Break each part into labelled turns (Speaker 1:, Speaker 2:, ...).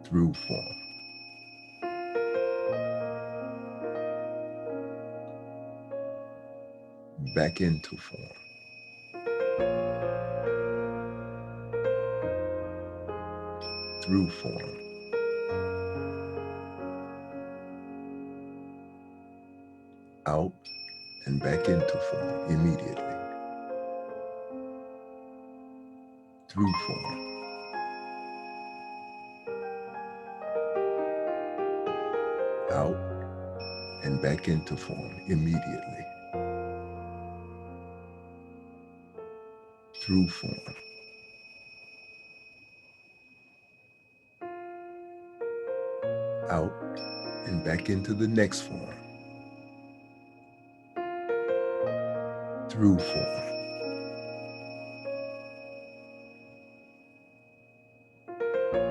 Speaker 1: through form. Back into form. Through form. Out and back into form immediately. Through form. Out and back into form immediately. Through form. Out and back into the next form. Through form.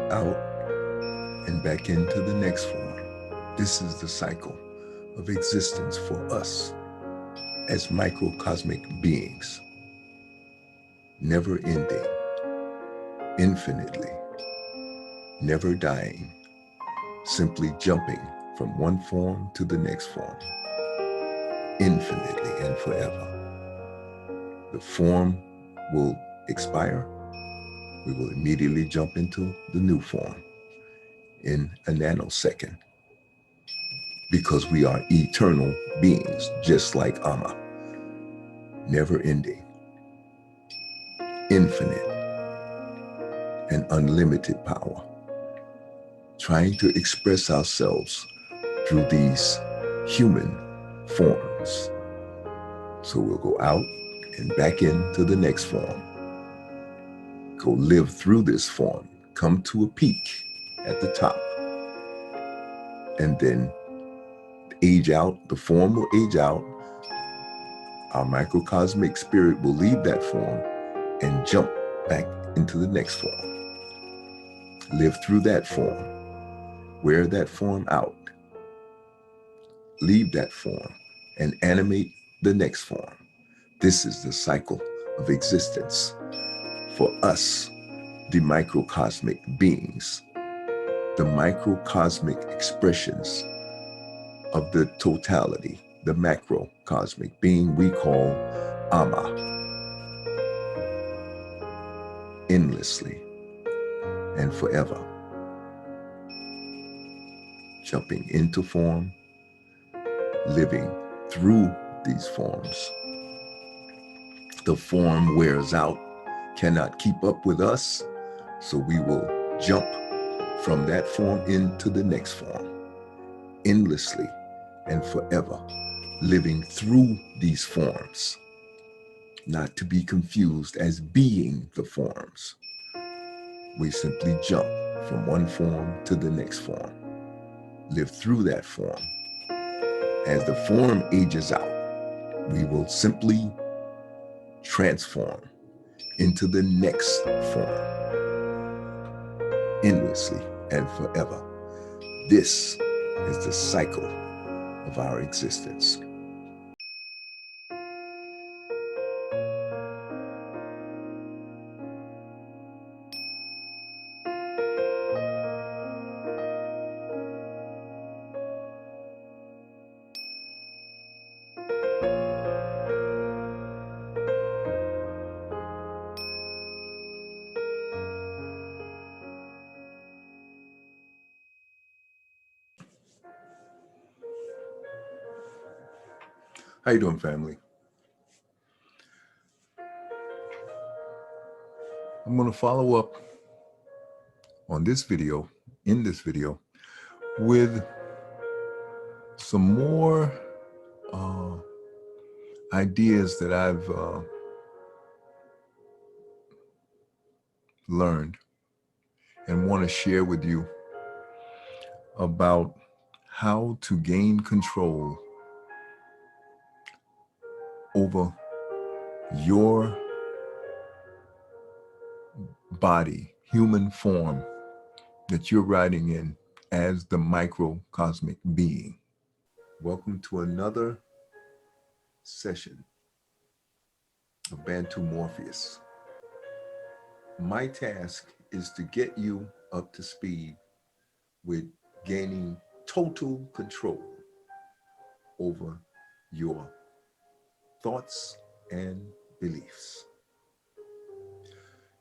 Speaker 1: Out and back into the next form. This is the cycle of existence for us as microcosmic beings. Never ending, infinitely, never dying, simply jumping from one form to the next form, infinitely and forever. The form will expire. We will immediately jump into the new form in a nanosecond, because we are eternal beings, just like Amma, never ending, infinite and unlimited power, trying to express ourselves through these human forms. So we'll go out and back into the next form, go live through this form, come to a peak at the top, and then age out. The form will age out. Our microcosmic spirit will leave that form and jump back into the next form. Live through that form. Wear that form out. Leave that form and animate the next form. This is the cycle of existence for us, the microcosmic beings, the microcosmic expressions of the totality, the macrocosmic being we call Amma. Endlessly and forever. Jumping into form, living through these forms. The form wears out, cannot keep up with us, so we will jump from that form into the next form, endlessly and forever, living through these forms, not to be confused as being the forms. We simply jump from one form to the next form, live through that form. As the form ages out, we will simply transform into the next form, endlessly and forever. This is the cycle of our existence. How you doing, family? I'm going to follow up on this video, in this video, with some more ideas that I've learned and want to share with you about how to gain control over your body, human form that you're riding in as the microcosmic being. Welcome to another session of BANTU-Morpheus. My task is to get you up to speed with gaining total control over your thoughts and beliefs.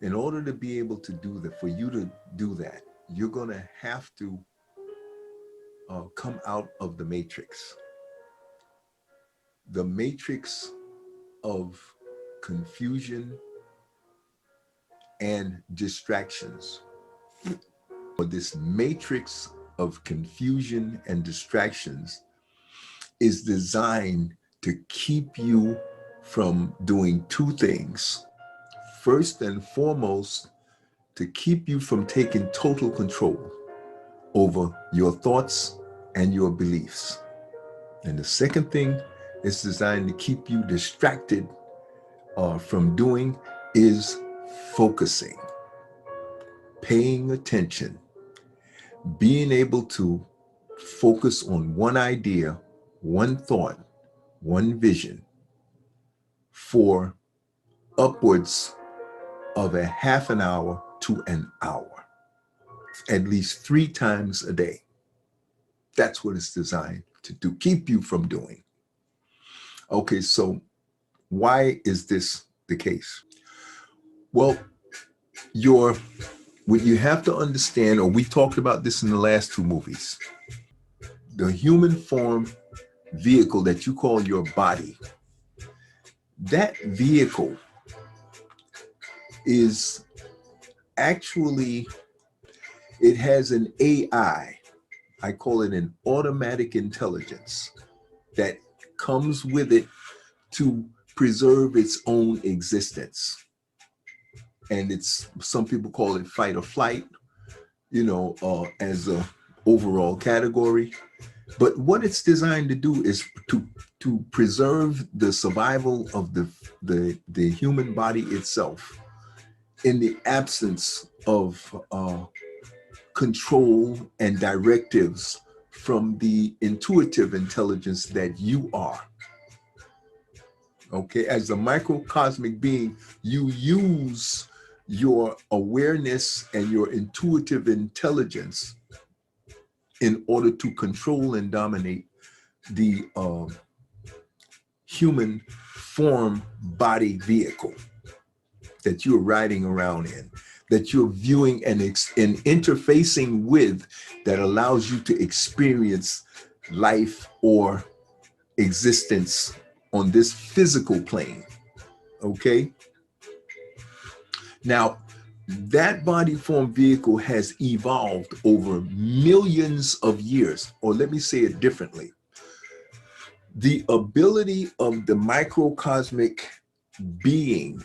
Speaker 1: In order to be able to do that, for you to do that, you're going to have to come out of the matrix. The matrix of confusion and distractions. Or this matrix of confusion and distractions is designed to keep you from doing two things. First and foremost, to keep you from taking total control over your thoughts and your beliefs. And the second thing it's designed to keep you distracted from doing is focusing, paying attention, being able to focus on one idea, one thought, one vision for upwards of a half an hour to an hour, at least 3 times a day. That's what it's designed to do, keep you from doing. Okay, so why is this the case? Well, what you have to understand, or we talked about this in the last 2 movies, the human form vehicle that you call your body, that vehicle is actually, it has an AI. I call it an automatic intelligence that comes with it to preserve its own existence. And it's, some people call it fight or flight, as a overall category. But what it's designed to do is to preserve the survival of the human body itself in the absence of control and directives from the intuitive intelligence that you are. Okay, as a microcosmic being, you use your awareness and your intuitive intelligence in order to control and dominate the human form body vehicle that you're riding around in, that you're viewing and interfacing with, that allows you to experience life or existence on this physical plane. Okay? Now, that body form vehicle has evolved over millions of years, or let me say it differently. The ability of the microcosmic being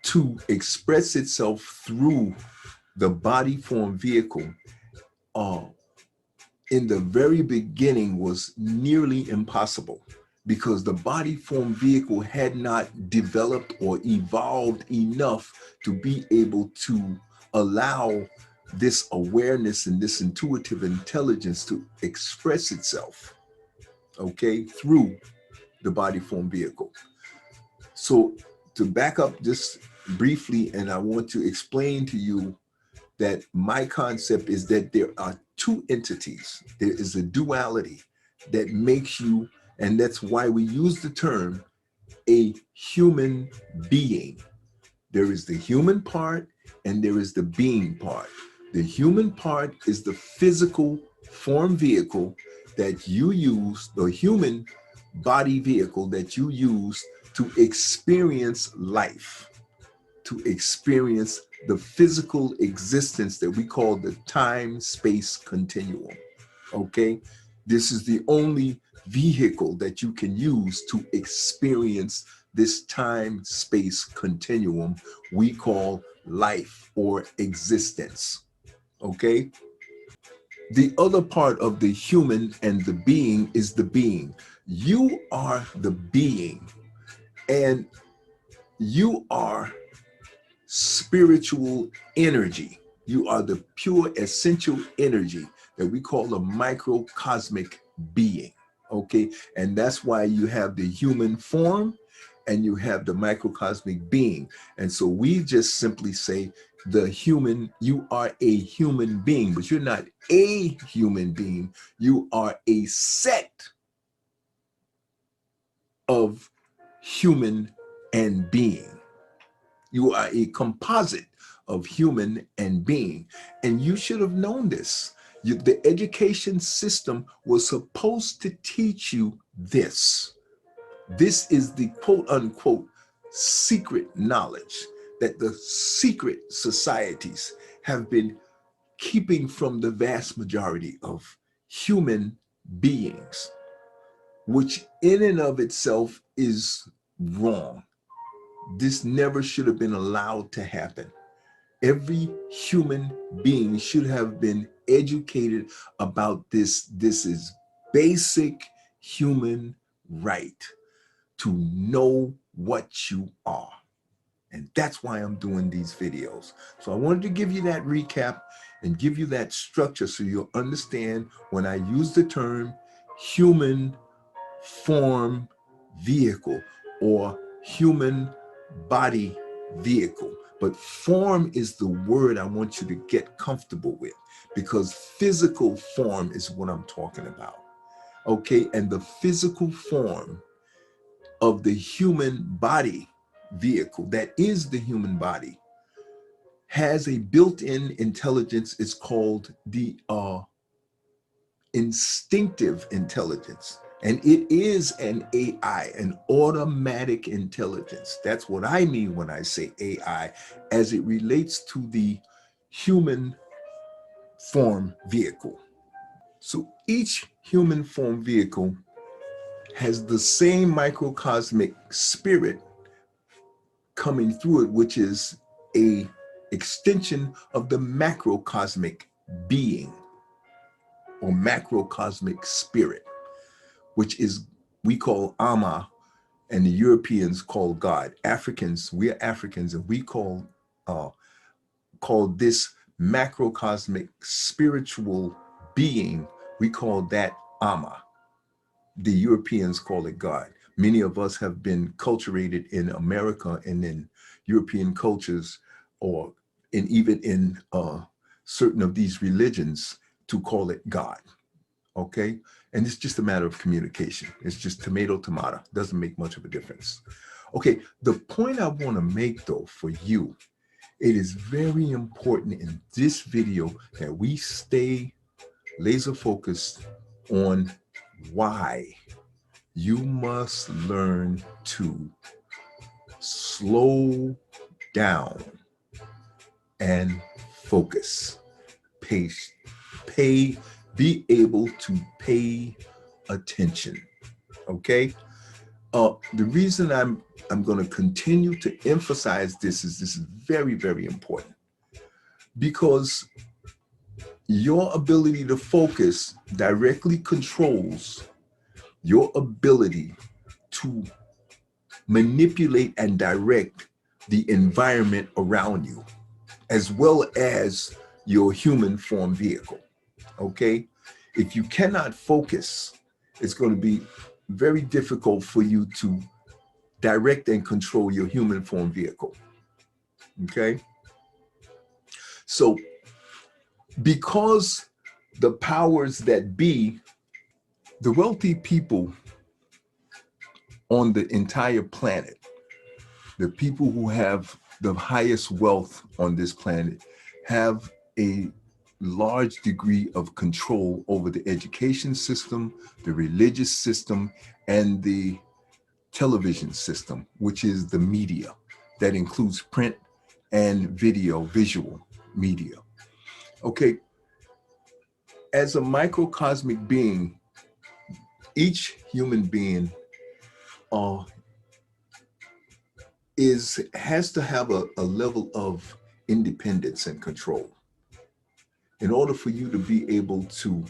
Speaker 1: to express itself through the body form vehicle in the very beginning was nearly impossible, because the body form vehicle had not developed or evolved enough to be able to allow this awareness and this intuitive intelligence to express itself, okay, through the body form vehicle. So to back up just briefly, and I want to explain to you that my concept is that there are 2 entities. There is a duality that makes you, and that's why we use the term a human being. There is the human part and there is the being part. The human part is the physical form vehicle that you use, the human body vehicle that you use to experience life, to experience the physical existence that we call the time-space continuum, okay? This is the only vehicle that you can use to experience this time-space continuum we call life or existence, okay? The other part of the human and the being is the being. You are the being, and you are spiritual energy. You are the pure essential energy that we call a microcosmic being, okay? And that's why you have the human form and you have the microcosmic being. And so we just simply say you are a human being, but you're not a human being. You are a set of human and being. You are a composite of human and being. And you should have known this. The education system was supposed to teach you this. This is the quote unquote secret knowledge that the secret societies have been keeping from the vast majority of human beings, which in and of itself is wrong. This never should have been allowed to happen. Every human being should have been educated about this. This is basic human right to know what you are. And that's why I'm doing these videos. So I wanted to give you that recap and give you that structure so you'll understand when I use the term human form vehicle or human body vehicle. But form is the word I want you to get comfortable with, because physical form is what I'm talking about. Okay, and the physical form of the human body vehicle, that is the human body, has a built-in intelligence. It's called the instinctive intelligence. And it is an AI, an automatic intelligence. That's what I mean when I say AI, as it relates to the human form vehicle. So each human form vehicle has the same microcosmic spirit coming through it, which is a extension of the macrocosmic being or macrocosmic spirit, which is, we call Ama, and the Europeans call God. Africans, we're Africans, and we call this macrocosmic spiritual being, we call that Ama. The Europeans call it God. Many of us have been culturated in America and in European cultures, or even in certain of these religions, to call it God. Okay, and it's just a matter of communication. It's just tomato, tomato. Doesn't make much of a difference. Okay, the point I want to make though for you, it is very important in this video that we stay laser focused on why you must learn to slow down and focus. Be able to pay attention. Okay. The reason I'm going to continue to emphasize this is very, very important, because your ability to focus directly controls your ability to manipulate and direct the environment around you, as well as your human form vehicle. Okay? If you cannot focus, it's going to be very difficult for you to direct and control your human form vehicle. Okay? So, because the powers that be, the wealthy people on the entire planet, the people who have the highest wealth on this planet, have a large degree of control over the education system, the religious system, and the television system, which is the media that includes print and visual media. Okay, as a microcosmic being, each human being has to have a level of independence and control in order for you to be able to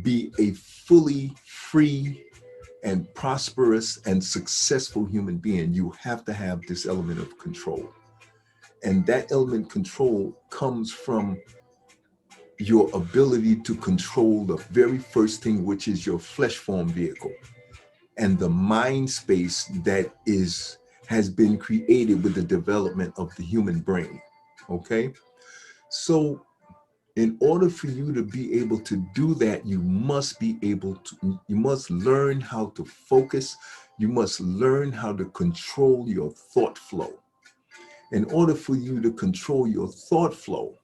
Speaker 1: be a fully free and prosperous and successful human being. You have to have this element of control. And that element control comes from your ability to control the very first thing, which is your flesh form vehicle, and the mind space that has been created with the development of the human brain. Okay? So in order for you to be able to do that, you must learn how to focus. You must learn how to control your thought flow. In order for you to control your thought flow,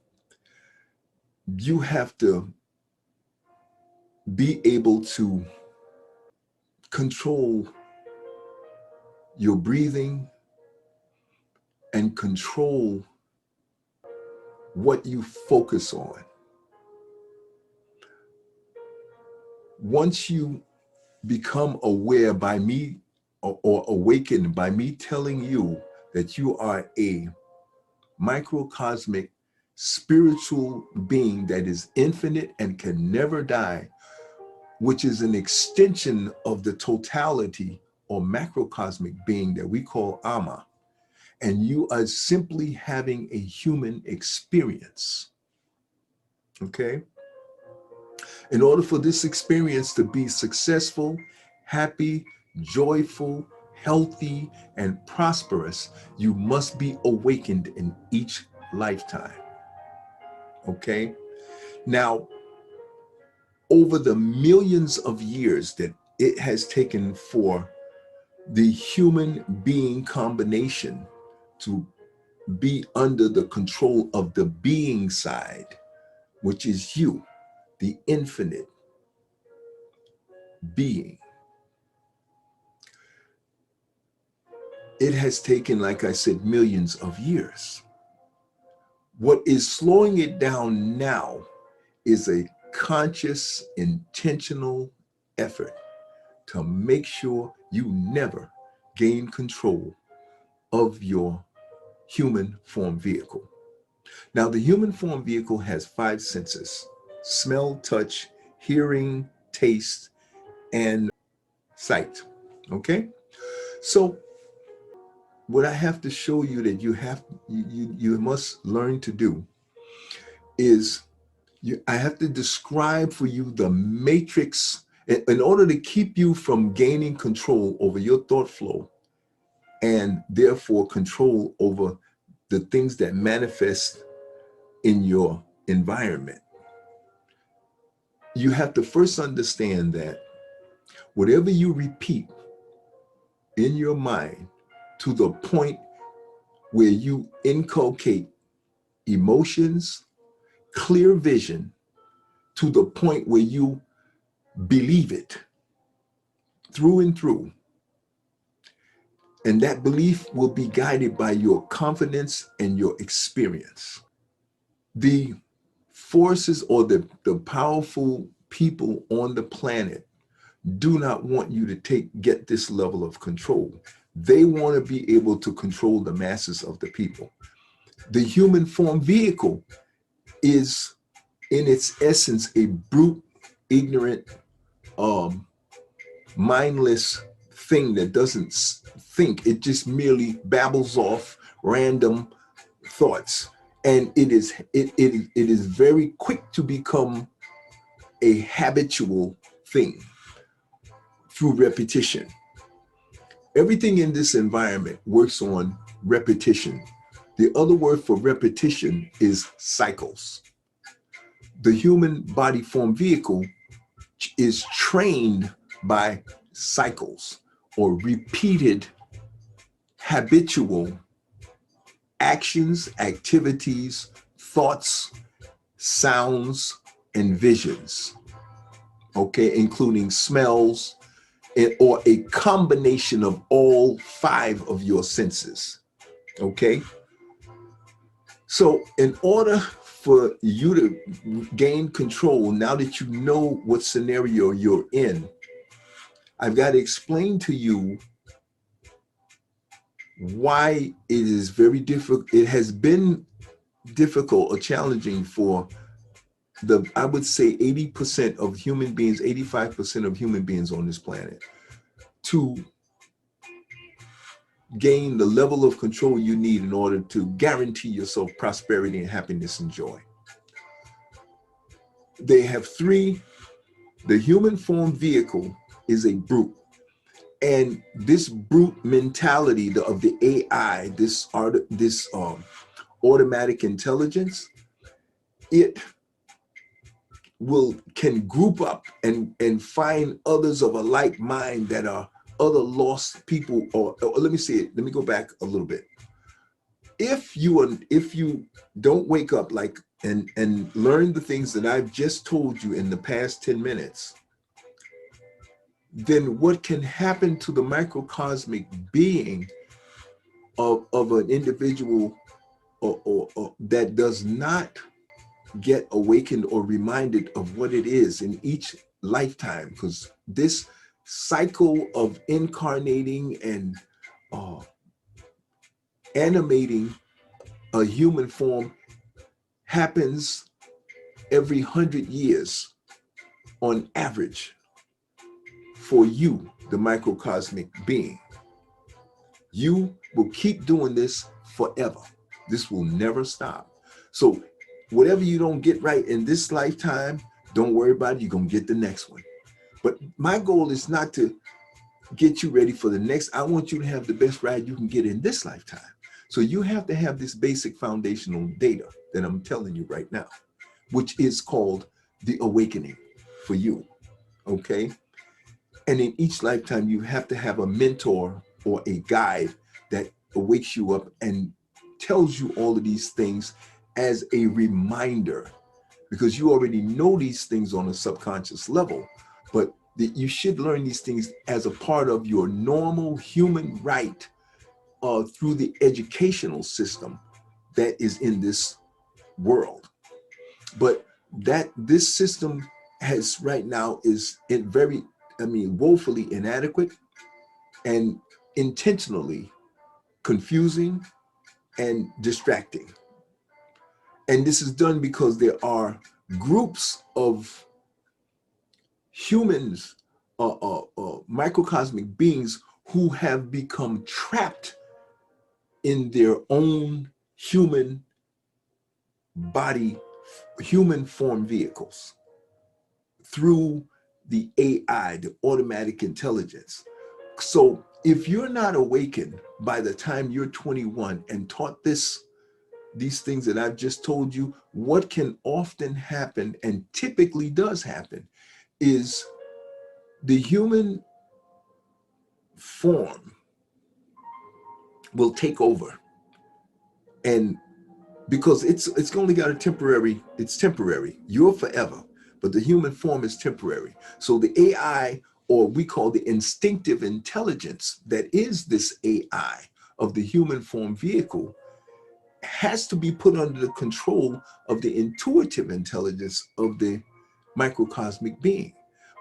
Speaker 1: you have to be able to control your breathing and control what you focus on. Once you become aware by me or awakened by me telling you that you are a microcosmic spiritual being that is infinite and can never die, which is an extension of the totality or macrocosmic being that we call Ama, and you are simply having a human experience, okay? In order for this experience to be successful, happy, joyful, healthy, and prosperous, you must be awakened in each lifetime, okay? Now, over the millions of years that it has taken for the human being combination to be under the control of the being side, which is you, the infinite being. It has taken, like I said, millions of years. What is slowing it down now is a conscious, intentional effort to make sure you never gain control of your human form vehicle. Now, the human form vehicle has 5 senses: smell, touch, hearing, taste, and sight. Okay? So what I have to show you that you must learn to do is I have to describe for you the matrix in order to keep you from gaining control over your thought flow and therefore control over the things that manifest in your environment. You have to first understand that whatever you repeat in your mind to the point where you inculcate emotions, clear vision, to the point where you believe it through and through. And that belief will be guided by your confidence and your experience. The forces or the powerful people on the planet do not want you to get this level of control. They want to be able to control the masses of the people. The human form vehicle is, in its essence, a brute, ignorant, mindless thing that doesn't think. It just merely babbles off random thoughts. And it is very quick to become a habitual thing through repetition. Everything in this environment works on repetition. The other word for repetition is cycles. The human body form vehicle is trained by cycles or repeated habitual actions, activities, thoughts, sounds, and visions, okay, including smells, or a combination of all 5 of your senses, okay? So in order for you to gain control, now that you know what scenario you're in, I've got to explain to you why it is very difficult. It has been difficult or challenging for I would say 80% of human beings, 85% of human beings on this planet to gain the level of control you need in order to guarantee yourself prosperity and happiness and joy. They have 3. The human form vehicle is a brute. And this brute mentality of the AI, this automatic intelligence, it can group up and find others of a like mind that are other lost people. Or let me say it, let me go back a little bit. If you don't wake up like and learn the things that I've just told you in the past 10 minutes, then what can happen to the microcosmic being of an individual or that does not get awakened or reminded of what it is in each lifetime? Because this cycle of incarnating and animating a human form happens every 100 years on average for you, the microcosmic being. You will keep doing this forever. This will never stop. So whatever you don't get right in this lifetime, don't worry about it. You're going to get the next one. But my goal is not to get you ready for the next. I want you to have the best ride you can get in this lifetime. So you have to have this basic foundational data that I'm telling you right now, which is called the awakening for you. Okay. And in each lifetime, you have to have a mentor or a guide that wakes you up and tells you all of these things as a reminder, because you already know these things on a subconscious level, but you should learn these things as a part of your normal human right through the educational system that is in this world. But this system has right now is woefully inadequate and intentionally confusing and distracting. And this is done because there are groups of humans, microcosmic beings who have become trapped in their own human body, human form vehicles through the AI, the automatic intelligence. So if you're not awakened by the time you're 21 and taught these things that I've just told you, what can often happen and typically does happen is the human form will take over. And because it's only got it's temporary. You're forever, but the human form is temporary. So the AI, or we call the instinctive intelligence that is this AI of the human form vehicle, has to be put under the control of the intuitive intelligence of the microcosmic being.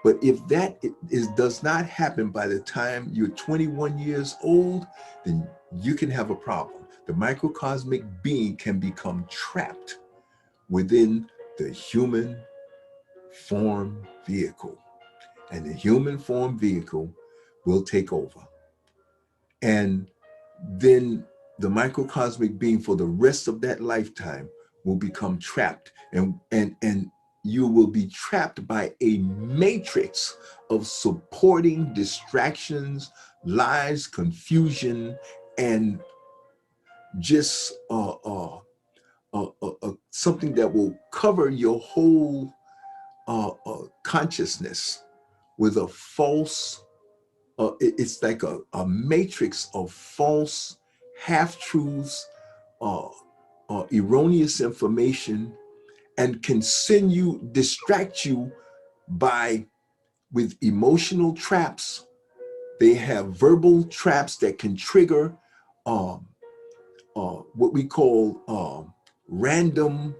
Speaker 1: But if that does not happen by the time you're 21 years old, then you can have a problem. The microcosmic being can become trapped within the human form vehicle, and the human form vehicle will take over. And then the microcosmic being for the rest of that lifetime will become trapped, and you will be trapped by a matrix of supporting distractions, lies, confusion, and just something that will cover your whole consciousness with a false, it's like a matrix of false half-truths, erroneous information, and can distract you with emotional traps. They have verbal traps that can trigger what we call random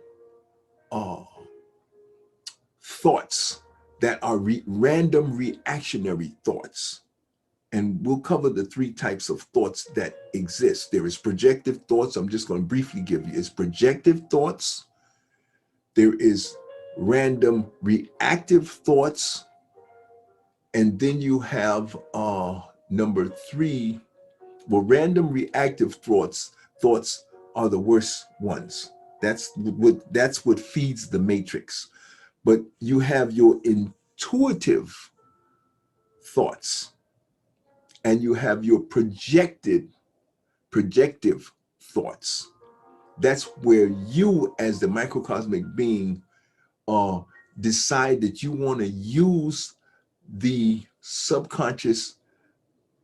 Speaker 1: thoughts that are random reactionary thoughts. And we'll cover the 3 types of thoughts that exist. There is projective thoughts. I'm just going to briefly give you. It's projective thoughts. There is random reactive thoughts. And then you have number 3. Well, random reactive thoughts are the worst ones. That's what feeds the matrix. But you have your intuitive thoughts, and you have your projective thoughts. That's where you, as the microcosmic being, decide that you want to use the subconscious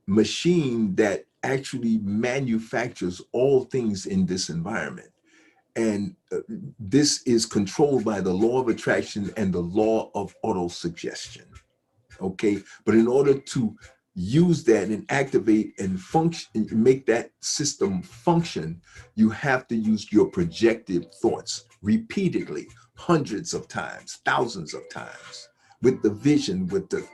Speaker 1: machine that actually manufactures all things in this environment. And this is controlled by the law of attraction and the law of autosuggestion. Okay, but in order to use that and activate and function and make that system function, you have to use your projected thoughts repeatedly, hundreds of times, thousands of times, with the vision, with the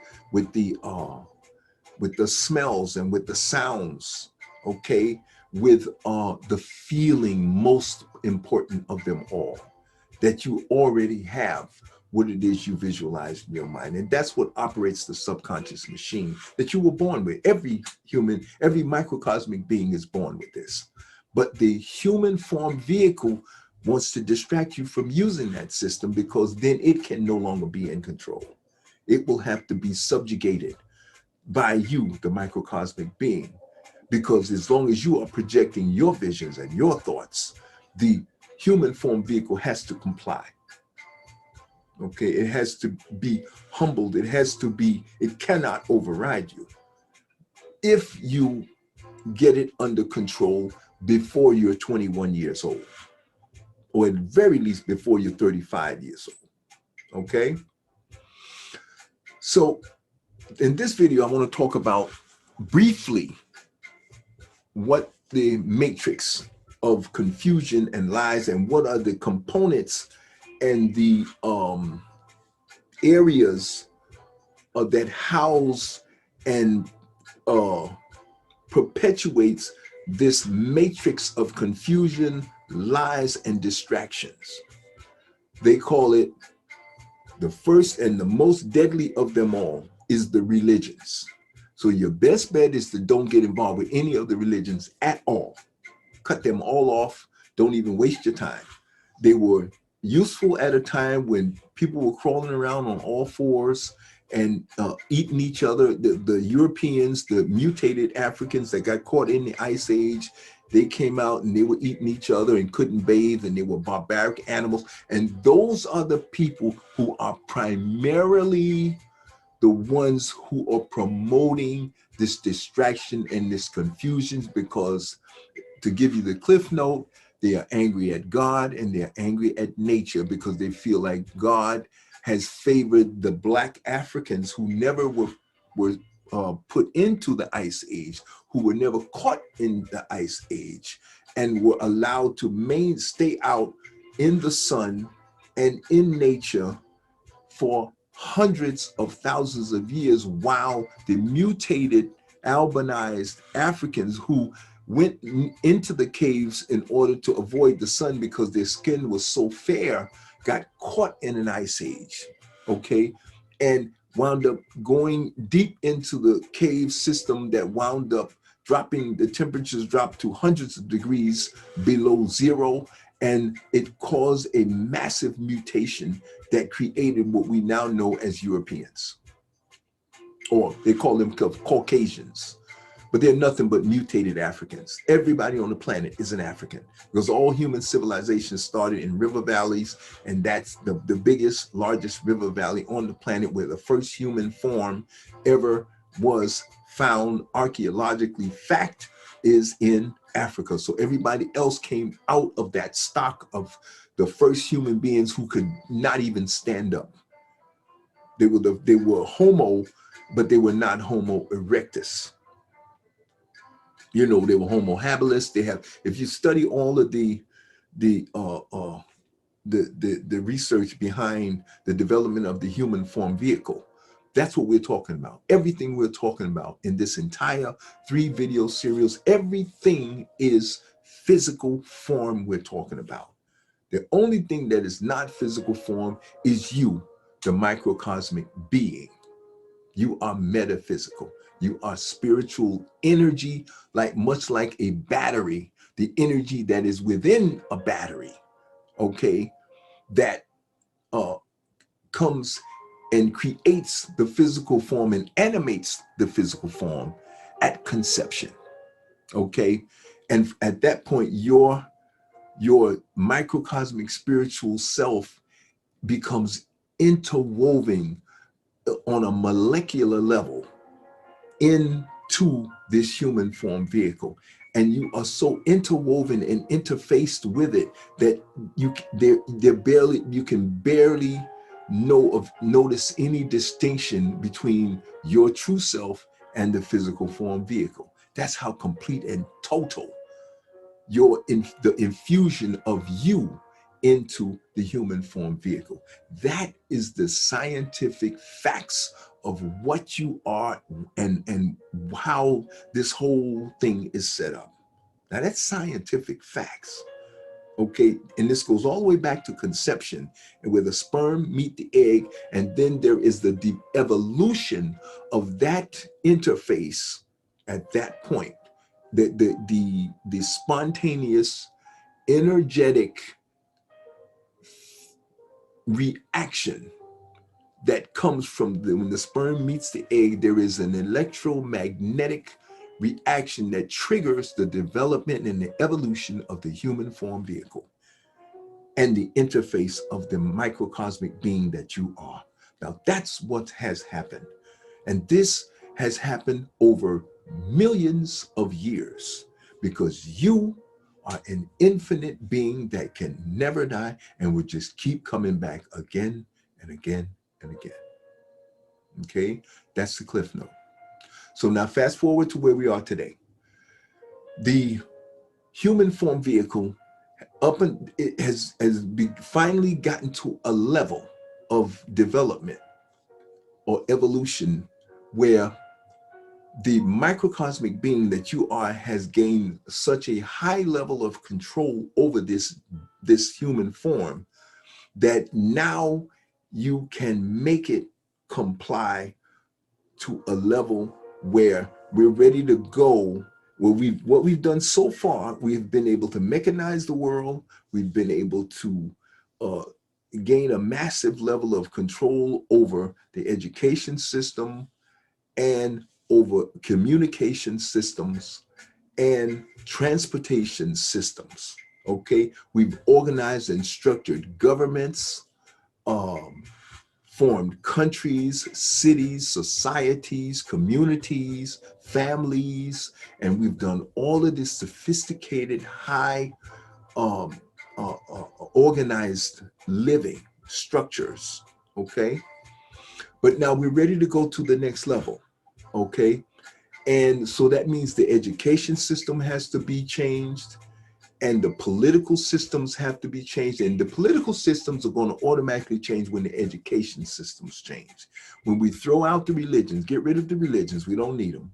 Speaker 1: smells and with the sounds, okay, with the feeling, most important of them all, that you already have what it is you visualize in your mind. And that's what operates the subconscious machine that you were born with. Every human, every microcosmic being is born with this. But the human form vehicle wants to distract you from using that system, because then it can no longer be in control. It will have to be subjugated by you, the microcosmic being, because as long as you are projecting your visions and your thoughts, the human form vehicle has to comply. Okay, it has to be humbled. It has to be, it cannot override you. If you get it under control before you're 21 years old, or at very least before you're 35 years old, okay? So in this video, I want to talk about briefly what the matrix of confusion and lies, and what are the components and the areas that house and perpetuates this matrix of confusion, lies, and distractions. They call it the first and the most deadly of them all is the religions. So your best bet is to don't get involved with any of the religions at all. Cut them all off. Don't even waste your time. They were useful at a time when people were crawling around on all fours and eating each other. The Europeans, the mutated Africans that got caught in the Ice Age, they came out and they were eating each other and couldn't bathe, and they were barbaric animals. And those are the people who are primarily the ones who are promoting this distraction and this confusion, because, to give you the cliff note, they are angry at God and they're angry at nature, because they feel like God has favored the Black Africans who never were put into the Ice Age, who were never caught in the Ice Age, and were allowed to stay out in the sun and in nature for hundreds of thousands of years, while the mutated albanized Africans who went into the caves in order to avoid the sun because their skin was so fair, got caught in an ice age, okay? And wound up going deep into the cave system that wound up dropping, the temperatures dropped to hundreds of degrees below zero, and it caused a massive mutation that created what we now know as Europeans, or they call them Caucasians, but they're nothing but mutated Africans. Everybody on the planet is an African, because all human civilization started in river valleys, and that's the biggest, largest river valley on the planet, where the first human form ever was found archaeologically. Fact is in Africa. So everybody else came out of that stock of the first human beings who could not even stand up. They were Homo, but they were not Homo erectus. You know, they were Homo habilis. They have, if you study all of the research behind the development of the human form vehicle, that's what we're talking about. Everything we're talking about in this entire 3 video series, everything is physical form we're talking about. The only thing that is not physical form is you, the microcosmic being. You are metaphysical. You are spiritual energy, much like a battery, the energy that is within a battery, okay, that comes and creates the physical form and animates the physical form at conception, okay? And at that point, your your microcosmic spiritual self becomes interwoven on a molecular level into this human form vehicle, and you are so interwoven and interfaced with it that you can barely notice any distinction between your true self and the physical form vehicle. That's how complete and total the infusion of you into the human form vehicle. That is the scientific facts of what you are, and how this whole thing is set up. Now that's scientific facts. Okay, and this goes all the way back to conception, and where the sperm meet the egg, and then there is the evolution of that interface at that point. The spontaneous, energetic reaction that comes from when the sperm meets the egg. There is an electromagnetic reaction that triggers the development and the evolution of the human form vehicle and the interface of the microcosmic being that you are. Now that's what has happened. And this has happened over millions of years, because you are an infinite being that can never die and will just keep coming back again and again and again. Okay, that's the cliff note. So now fast forward to where we are today. The human form vehicle it has finally gotten to a level of development or evolution where the microcosmic being that you are has gained such a high level of control over this human form that now you can make it comply to a level where we're ready to go. What we've done so far, we've been able to mechanize the world. We've been able to gain a massive level of control over the education system and over communication systems and transportation systems. Okay, we've organized and structured governments, formed countries, cities, societies, communities, families, and we've done all of this sophisticated, high, organized living structures. Okay, but now we're ready to go to the next level. Okay, and so that means the education system has to be changed, and the political systems have to be changed, and the political systems are going to automatically change when the education systems change. When we throw out the religions, get rid of the religions, we don't need them,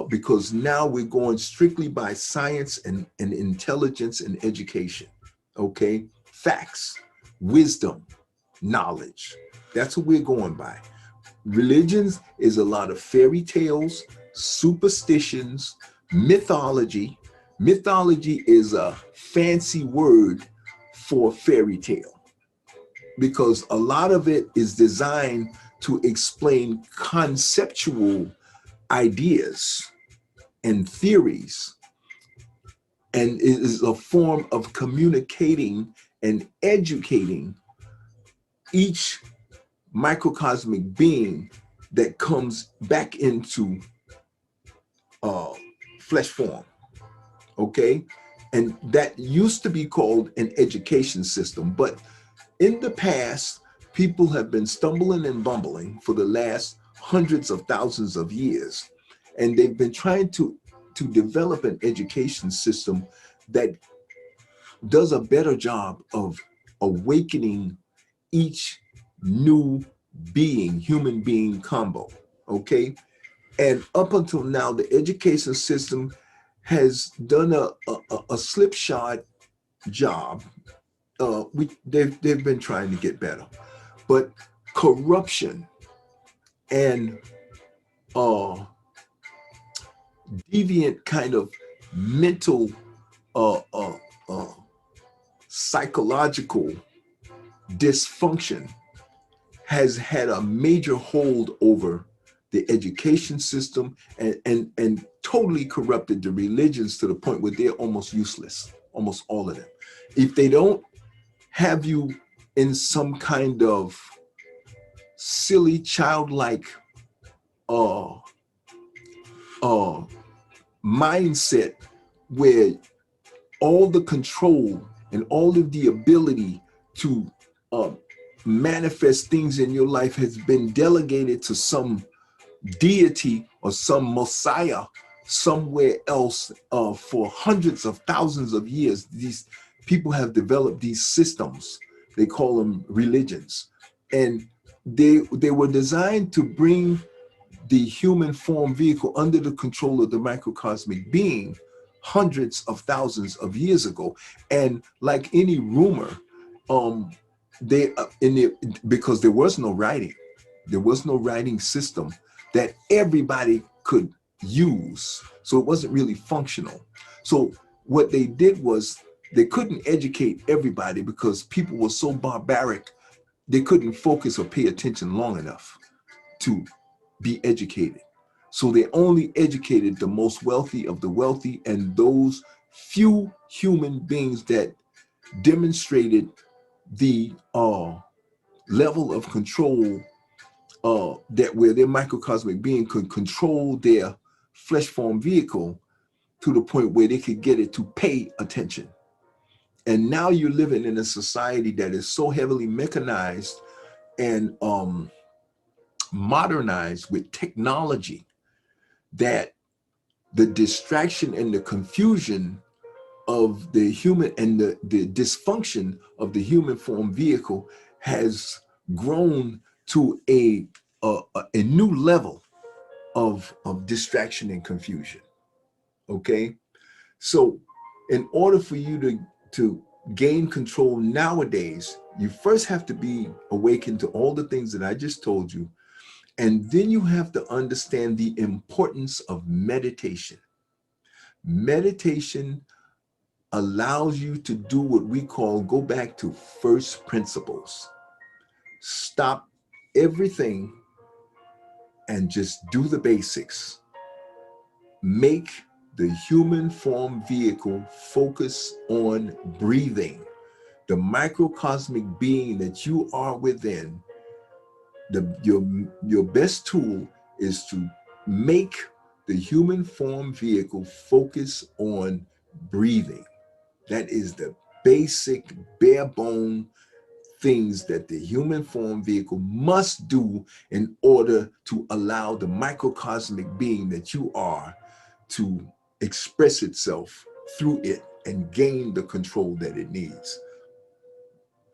Speaker 1: because now we're going strictly by science and intelligence and education. Okay, facts, wisdom, knowledge. That's what we're going by. Religions is a lot of fairy tales, superstitions, mythology. Mythology is a fancy word for fairy tale, because a lot of it is designed to explain conceptual ideas and theories, and it is a form of communicating and educating each microcosmic being that comes back into flesh form. Okay, and that used to be called an education system, but in the past, people have been stumbling and bumbling for the last hundreds of thousands of years, and they've been trying to develop an education system that does a better job of awakening each new being, human being combo. Okay, and up until now, the education system has done a slipshod job. They've been trying to get better, but corruption and deviant kind of mental, psychological dysfunction has had a major hold over the education system, and totally corrupted the religions to the point where they're almost useless. almost all of them. If they don't have you in some kind of silly, childlike uh, mindset where all the control and all of the ability to manifest things in your life has been delegated to some deity or some messiah somewhere else for hundreds of thousands of years. These people have developed these systems. They call them religions. And they were designed to bring the human form vehicle under the control of the microcosmic being hundreds of thousands of years ago. And like any rumor, because there was no writing system that everybody could use, so it wasn't really functional. So what they did was they couldn't educate everybody because people were so barbaric, they couldn't focus or pay attention long enough to be educated. So they only educated the most wealthy of the wealthy and those few human beings that demonstrated the level of control that where their microcosmic being could control their flesh form vehicle to the point where they could get it to pay attention. And now you're living in a society that is so heavily mechanized and modernized with technology that the distraction and the confusion of the human and the dysfunction of the human form vehicle has grown to a new level of distraction and confusion. Okay, so in order for you to gain control nowadays, you first have to be awakened to all the things that I just told you. And then you have to understand the importance of meditation. Meditation allows you to do what we call, go back to first principles. Stop everything and just do the basics. Make the human form vehicle focus on breathing. The microcosmic being that you are within, your best tool is to make the human form vehicle focus on breathing. That is the basic, bare bone things that the human form vehicle must do in order to allow the microcosmic being that you are to express itself through it and gain the control that it needs.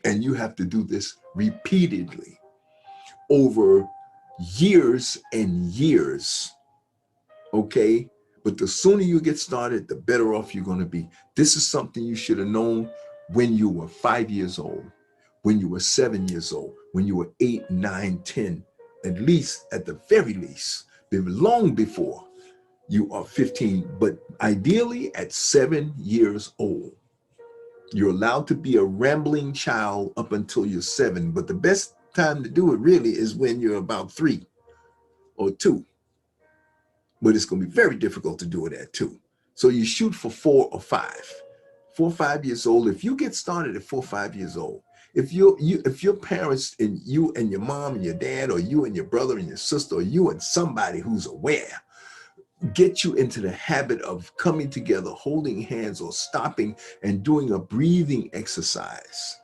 Speaker 1: And you have to do this repeatedly over years and years, okay? But the sooner you get started, the better off you're going to be. This is something you should have known when you were 5 years old, when you were 7 years old, when you were 8, 9, 10, at least, at the very least, long before you are 15, but ideally at 7 years old. You're allowed to be a rambling child up until you're 7, but the best time to do it really is when you're about 3 or 2. But it's going to be very difficult to do it at 2. So you shoot for 4 or 5. 4 or 5 years old. If you get started at 4 or 5 years old, if your parents and you and your mom and your dad, or you and your brother and your sister, or you and somebody who's aware, get you into the habit of coming together, holding hands, or stopping and doing a breathing exercise.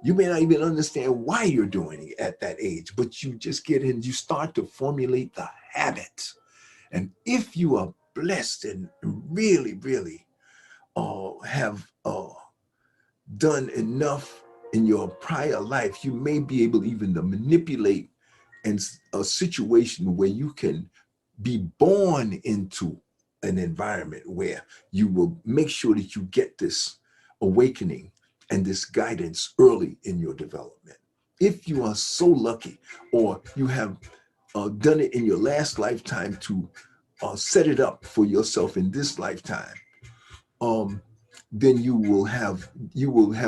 Speaker 1: You may not even understand why you're doing it at that age, but you just get in, you start to formulate the habit. And if you are blessed and really, really have done enough in your prior life, you may be able even to manipulate a situation where you can be born into an environment where you will make sure that you get this awakening and this guidance early in your development. If you are so lucky, or you have done it in your last lifetime to set it up for yourself in this lifetime, then you will have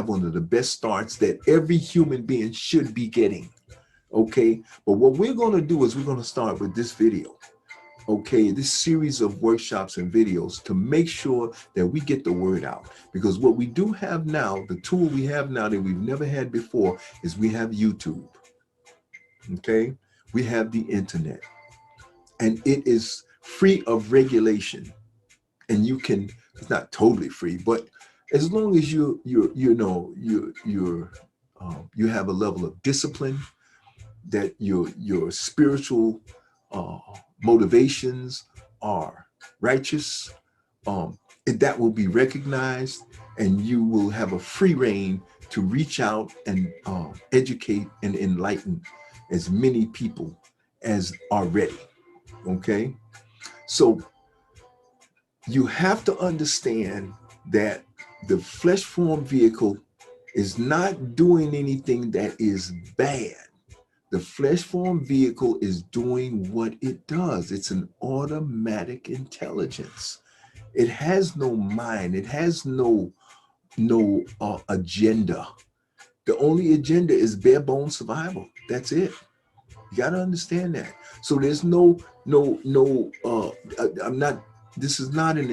Speaker 1: one of the best starts that every human being should be getting. Okay, but what we're going to do is we're going to start with this video. okay, this series of workshops and videos to make sure that we get the word out. Because what we do have now, the tool we have now that we've never had before, is we have YouTube, okay? We have the internet, and it is free of regulation. And you can, it's not totally free, but as long as you have a level of discipline, that your spiritual motivations are righteous, that will be recognized, and you will have a free reign to reach out and educate and enlighten as many people as are ready. Okay, so you have to understand that the flesh form vehicle is not doing anything that is bad. The flesh form vehicle is doing what it does. It's an automatic intelligence. It has no mind. It has no agenda. The only agenda is bare bone survival. That's it. You got to understand that. So there's I'm not, this is not an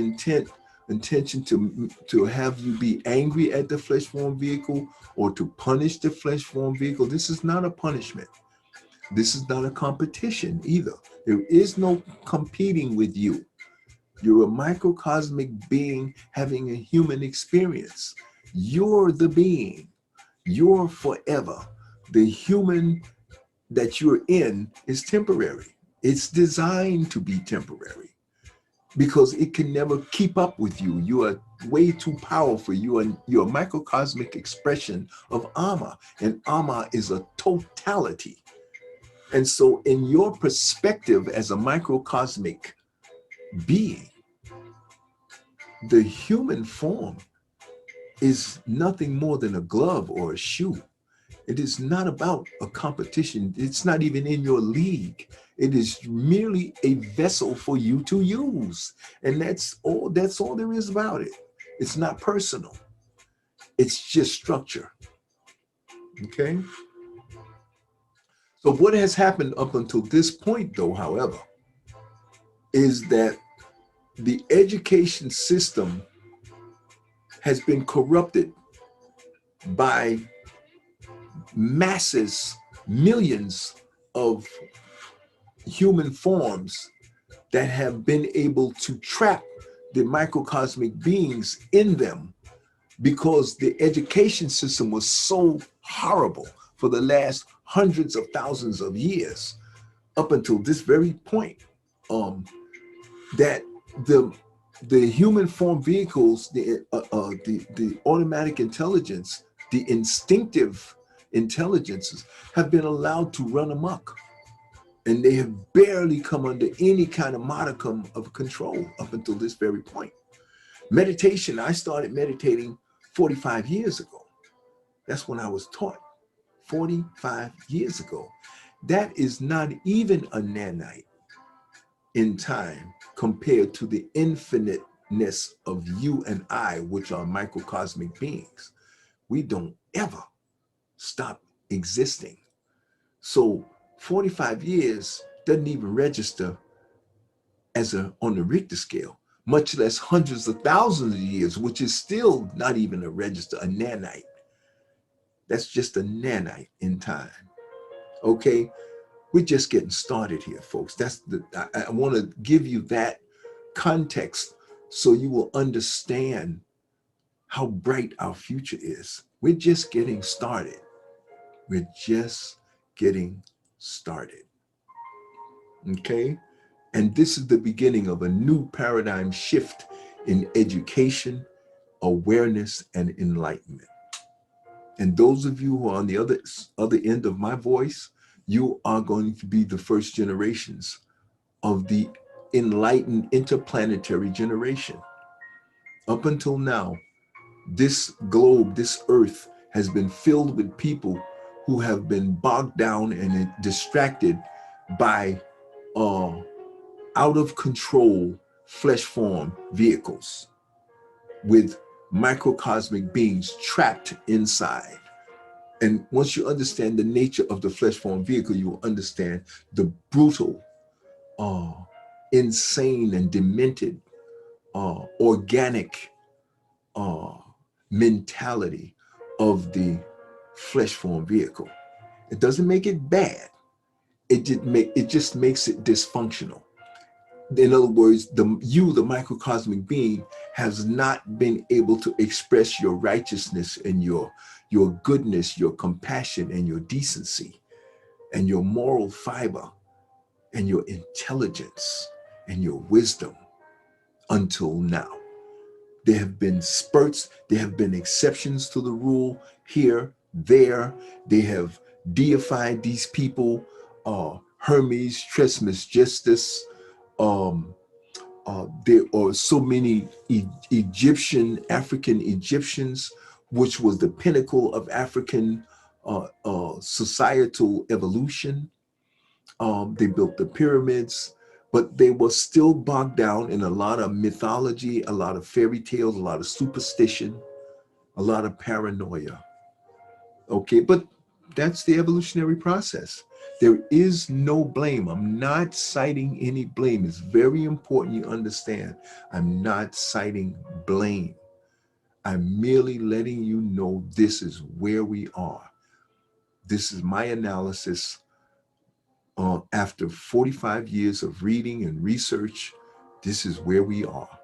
Speaker 1: intention to have you be angry at the flesh form vehicle or to punish the flesh form vehicle. This is not a punishment. This is not a competition either. There is no competing with you. You're a microcosmic being having a human experience. You're the being. You're forever. The human that you're in is temporary. It's designed to be temporary because it can never keep up with you. You are way too powerful. You're a microcosmic expression of Amma, and Amma is a totality. And so in your perspective as a microcosmic being, the human form is nothing more than a glove or a shoe. It is not about a competition. It's not even in your league. It is merely a vessel for you to use. And that's all there is about it. It's not personal. It's just structure. Okay? So what has happened up until this point, though, however, is that the education system has been corrupted by millions of human forms that have been able to trap the microcosmic beings in them because the education system was so horrible for the last hundreds of thousands of years up until this very point, that the human form vehicles, the automatic intelligence, the instinctive intelligences have been allowed to run amok, and they have barely come under any kind of modicum of control up until this very point. Meditation, I started meditating 45 years ago. That's when I was taught, 45 years ago. That is not even a nanite in time compared to the infiniteness of you and I, which are microcosmic beings. We don't ever stop existing. So 45 years doesn't even register as on the Richter scale, much less hundreds of thousands of years, which is still not even a register, a nanite. That's just a nanite in time. Okay, we're just getting started here, folks. I want to give you that context so you will understand how bright our future is. We're just getting started. We're just getting started. Okay? And this is the beginning of a new paradigm shift in education, awareness, and enlightenment. And those of you who are on the other end of my voice, you are going to be the first generations of the enlightened interplanetary generation. Up until now, this globe, this earth, has been filled with people who have been bogged down and distracted by out of control flesh form vehicles with microcosmic beings trapped inside. And once you understand the nature of the flesh form vehicle, you will understand the brutal insane and demented organic uh, mentality of the flesh form vehicle. It doesn't make it bad. It just makes it dysfunctional. In other words, the microcosmic being, has not been able to express your righteousness and your goodness, your compassion and your decency and your moral fiber and your intelligence and your wisdom until now. There have been spurts, there have been exceptions to the rule here, there. They have deified these people, Hermes Trismegistus. There are so many African Egyptians, which was the pinnacle of African societal evolution. They built the pyramids, but they were still bogged down in a lot of mythology, a lot of fairy tales, a lot of superstition, a lot of paranoia. Okay, but that's the evolutionary process. There is no blame. I'm not citing any blame. It's very important you understand. I'm not citing blame. I'm merely letting you know this is where we are. This is my analysis after 45 years of reading and research. This is where we are.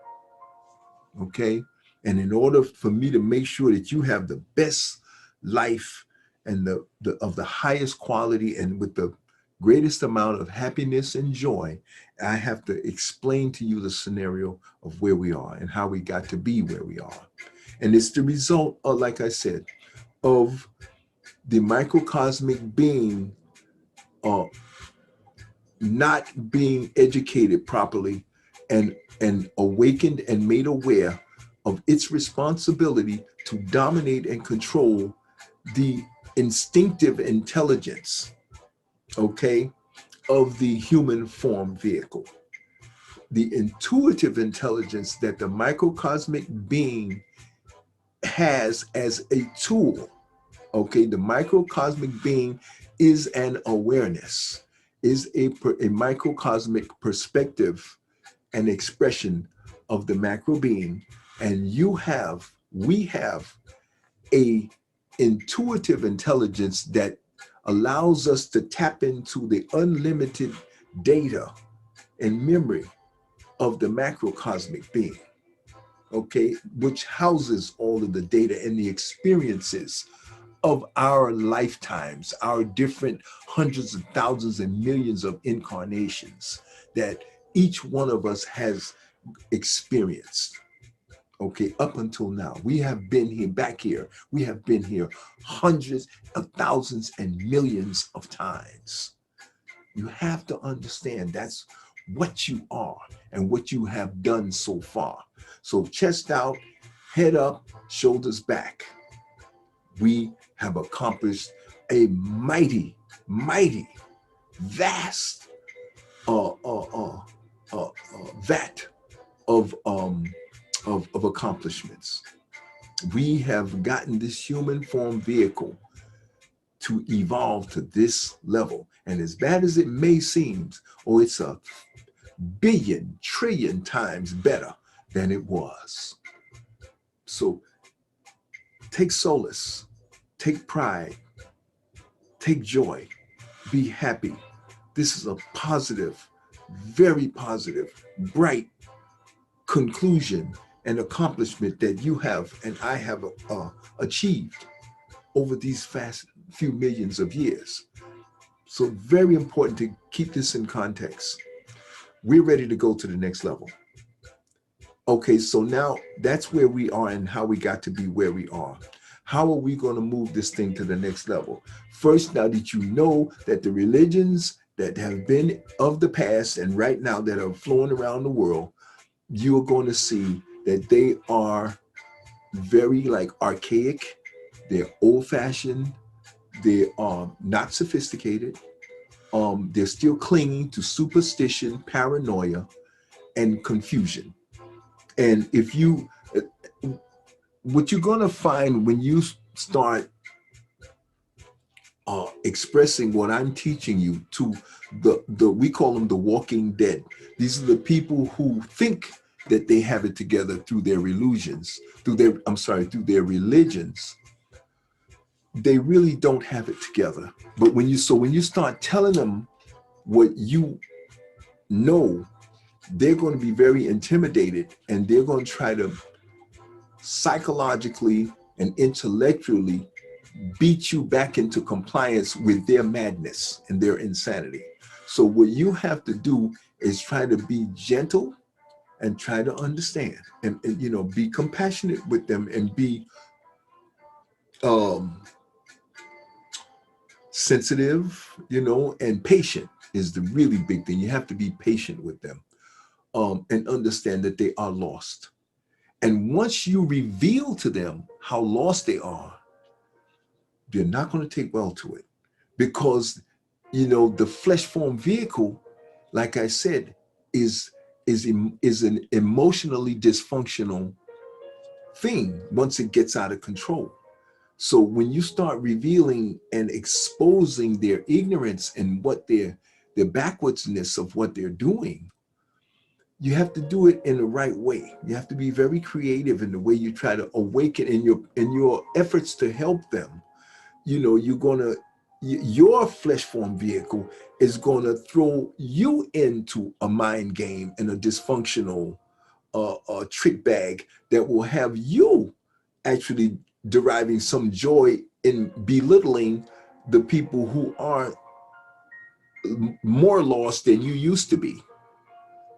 Speaker 1: Okay? And in order for me to make sure that you have the best life and of the highest quality and with the greatest amount of happiness and joy, I have to explain to you the scenario of where we are and how we got to be where we are. And it's the result of, like I said, of the microcosmic being not being educated properly and awakened and made aware of its responsibility to dominate and control the instinctive intelligence, okay, of the human form vehicle. The intuitive intelligence that the microcosmic being has as a tool, okay, the microcosmic being is an awareness, is a microcosmic perspective and expression of the macro being. And we have a intuitive intelligence that allows us to tap into the unlimited data and memory of the macrocosmic being, okay, which houses all of the data and the experiences of our lifetimes, our different hundreds of thousands and millions of incarnations that each one of us has experienced. Okay, up until now, we have been here, back here, we have been here hundreds of thousands and millions of times. You have to understand that's what you are and what you have done so far. So chest out, head up, shoulders back. We have accomplished a mighty, mighty, vast vat of accomplishments. We have gotten this human form vehicle to evolve to this level. And as bad as it may seem, or it's a billion, trillion times better than it was. So take solace, take pride, take joy, be happy. This is a positive, very positive, bright conclusion and accomplishment that you have and I have achieved over these fast few millions of years. So very important to keep this in context. We're ready to go to the next level. Okay, so now that's where we are and how we got to be where we are. How are we going to move this thing to the next level? First, now that you know that the religions that have been of the past and right now that are flowing around the world, you're going to see that they are very like archaic, they're old-fashioned, they are not sophisticated, they're still clinging to superstition, paranoia, and confusion. And if you, what you're going to find when you start expressing what I'm teaching you to we call them the walking dead. These are the people who think that they have it together through their illusions, through their religions. They really don't have it together. But when you start telling them what you know, they're going to be very intimidated, and they're going to try to psychologically and intellectually beat you back into compliance with their madness and their insanity. So what you have to do is try to be gentle and try to understand, and be compassionate with them, and be um, sensitive, and patient is the really big thing. You have to be patient with them, and understand that they are lost. And once you reveal to them how lost they are, they're not going to take well to it, because the flesh form vehicle, like I said, is an emotionally dysfunctional thing once it gets out of control. So when you start revealing and exposing their ignorance and what their backwardsness of what they're doing, you have to do it in the right way. You have to be very creative in the way you try to awaken in your efforts to help them. Your flesh form vehicle is going to throw you into a mind game and a dysfunctional trick bag that will have you actually deriving some joy in belittling the people who are more lost than you used to be.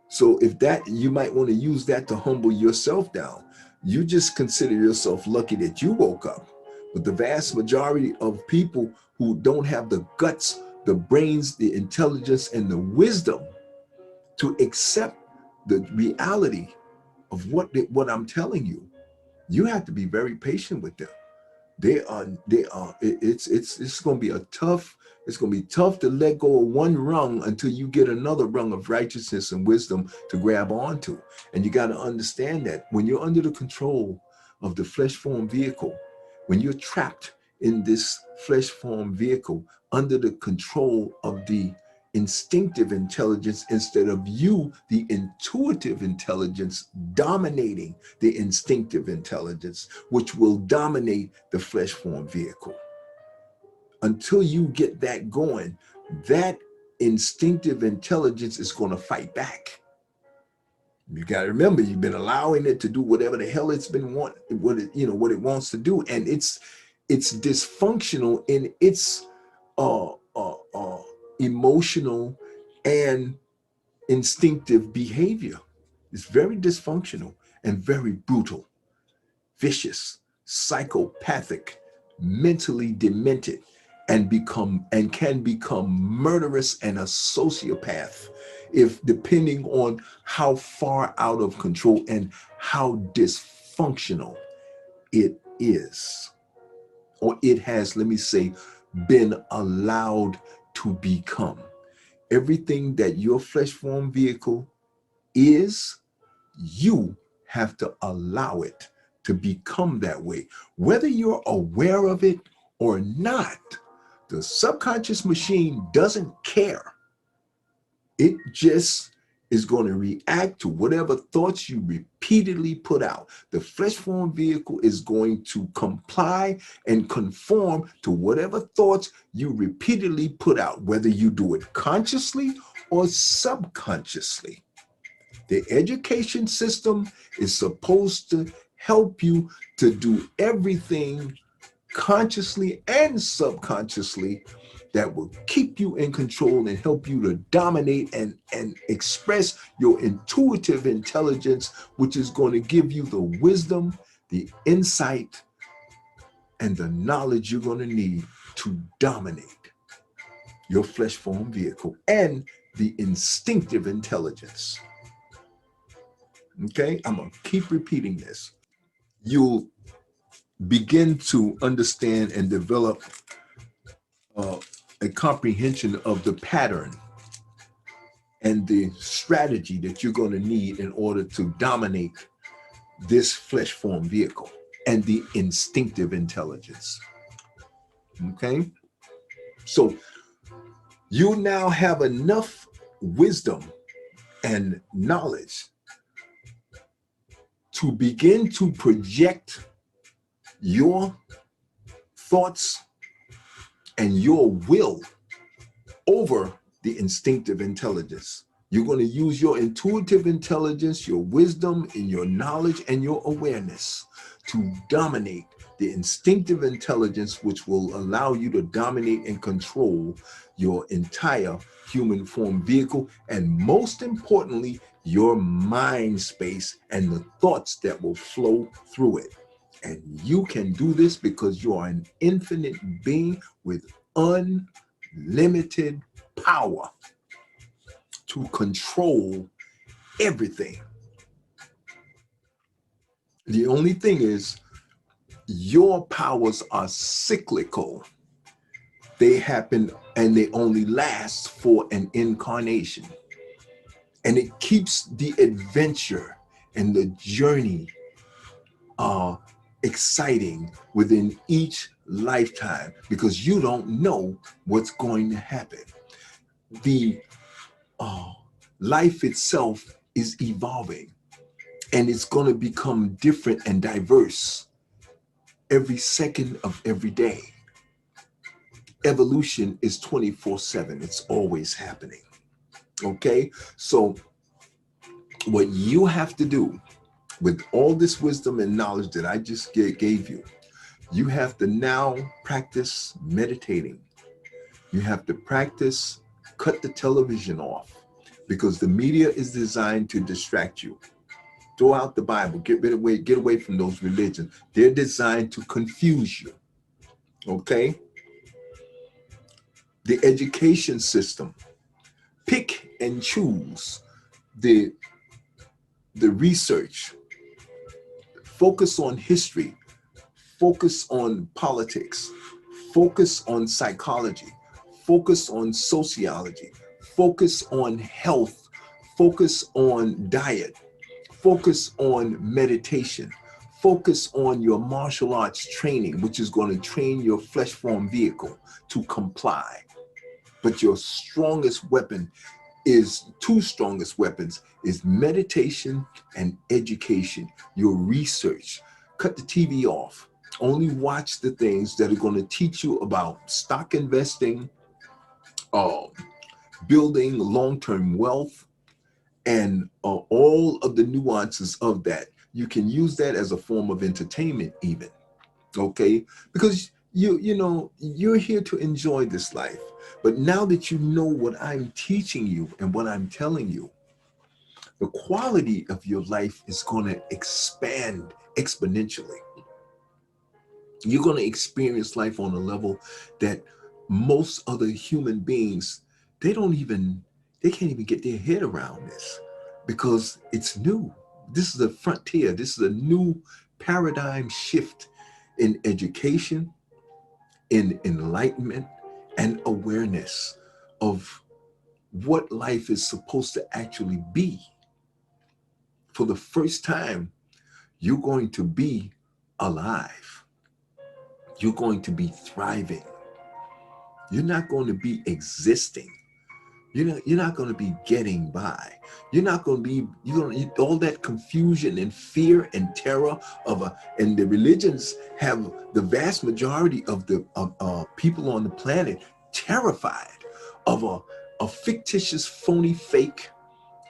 Speaker 1: So if that, you might want to use that to humble yourself down. You just consider yourself lucky that you woke up. But the vast majority of people who don't have the guts, the brains, the intelligence, and the wisdom to accept the reality of what I'm telling you, you have to be very patient with them. It's going to be it's going to be tough to let go of one rung until you get another rung of righteousness and wisdom to grab onto. And you got to understand that when you're under the control of the flesh form vehicle, when you're trapped in this flesh form vehicle under the control of the instinctive intelligence instead of you, the intuitive intelligence, dominating the instinctive intelligence, which will dominate the flesh form vehicle. Until you get that going, that instinctive intelligence is going to fight back. You got to remember, you've been allowing it to do whatever the hell it's been what it wants to do, and it's dysfunctional in its emotional and instinctive behavior. It's very dysfunctional and very brutal, vicious, psychopathic, mentally demented, and can become murderous and a sociopath if depending on how far out of control and how dysfunctional it is, or it has, let me say, been allowed to become. Everything that your flesh form vehicle is, you have to allow it to become that way. Whether you're aware of it or not, the subconscious machine doesn't care. It just is going to react to whatever thoughts you repeatedly put out. The flesh form vehicle is going to comply and conform to whatever thoughts you repeatedly put out, whether you do it consciously or subconsciously. The education system is supposed to help you to do everything consciously and subconsciously that will keep you in control and help you to dominate and express your intuitive intelligence, which is going to give you the wisdom, the insight, and the knowledge you're going to need to dominate your flesh form vehicle and the instinctive intelligence. Okay, I'm going to keep repeating this. You'll begin to understand and develop a comprehension of the pattern and the strategy that you're going to need in order to dominate this flesh form vehicle and the instinctive intelligence. Okay? So you now have enough wisdom and knowledge to begin to project your thoughts and your will over the instinctive intelligence. You're going to use your intuitive intelligence, your wisdom, and your knowledge and your awareness to dominate the instinctive intelligence, which will allow you to dominate and control your entire human form vehicle, and most importantly, your mind space and the thoughts that will flow through it. And you can do this because you are an infinite being with unlimited power to control everything. The only thing is, your powers are cyclical. They happen and they only last for an incarnation. And it keeps the adventure and the journey exciting within each lifetime, because you don't know what's going to happen. The life itself is evolving, and it's going to become different and diverse every second of every day. Evolution is 24/7. It's always happening. Okay? So what you have to do with all this wisdom and knowledge that I just gave you, you have to now practice meditating. You have to practice cut the television off, because the media is designed to distract you. Throw out the Bible, get away from those religions. They're designed to confuse you. Okay? The education system, pick and choose the research. Focus on history, focus on politics, focus on psychology, focus on sociology, focus on health, focus on diet, focus on meditation, focus on your martial arts training, which is going to train your flesh form vehicle to comply. But your strongest weapon is, two strongest weapons is meditation and education, your research. Cut the TV off. Only watch the things that are going to teach you about stock investing, building long-term wealth, and all of the nuances of that. You can use that as a form of entertainment even, okay? Because you know, you're here to enjoy this life. But now that you know what I'm teaching you and what I'm telling you, the quality of your life is going to expand exponentially. You're going to experience life on a level that most other human beings, they can't even get their head around this, because it's new. This is a frontier. This is a new paradigm shift in education, in enlightenment, and awareness of what life is supposed to actually be. For the first time, you're going to be alive. You're going to be thriving. You're not going to be existing. You're not going to be getting by. You're not going to be, all that confusion and fear and terror and the religions have the vast majority of the people on the planet terrified of a fictitious, phony, fake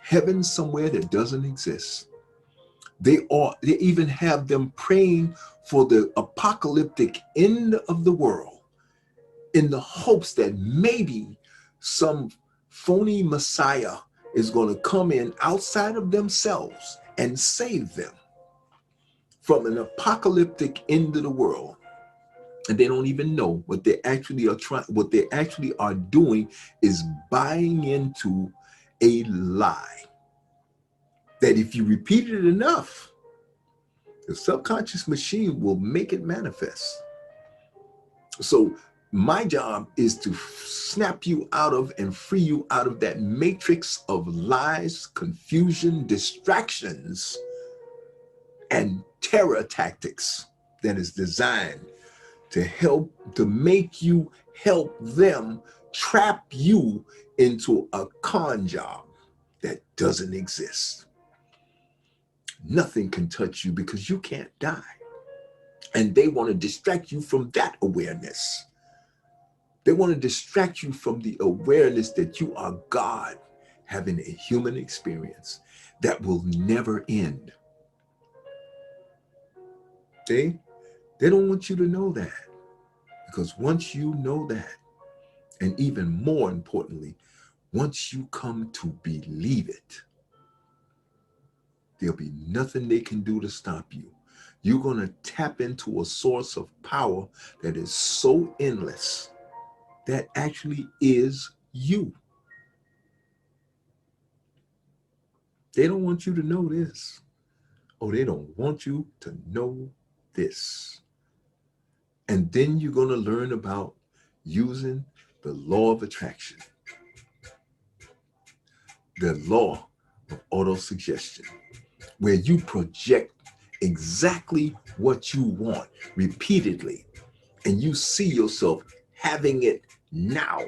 Speaker 1: heaven somewhere that doesn't exist. They even have them praying for the apocalyptic end of the world in the hopes that maybe some phony Messiah is going to come in outside of themselves and save them from an apocalyptic end of the world. And they don't even know what they actually are doing is buying into a lie that if you repeat it enough, the subconscious machine will make it manifest. So my job is to snap you out of and free you out of that matrix of lies, confusion, distractions, and terror tactics that is designed to help to make you help them trap you into a con job that doesn't exist. Nothing can touch you because you can't die. And they want to distract you from that awareness. They want to distract you from the awareness that you are God having a human experience that will never end. They don't want you to know that, because once you know that, and even more importantly, once you come to believe it, there'll be nothing they can do to stop you. You're going to tap into a source of power that is so endless that actually is you. They don't want you to know this. Oh, they don't want you to know this. And then you're going to learn about using the law of attraction, the law of autosuggestion, where you project exactly what you want repeatedly, and you see yourself having it now.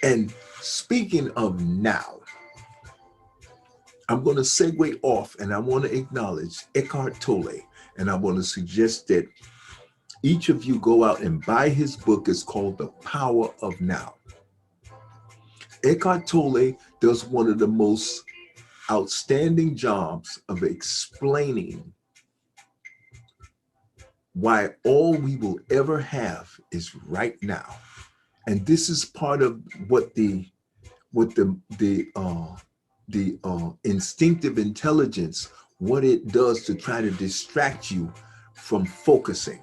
Speaker 1: And speaking of now, I'm going to segue off, and I want to acknowledge Eckhart Tolle, and I want to suggest that each of you go out and buy his book. It's called The Power of Now. Eckhart Tolle does one of the most outstanding jobs of explaining why all we will ever have is right now. And this is part of what the instinctive intelligence, what it does to try to distract you from focusing.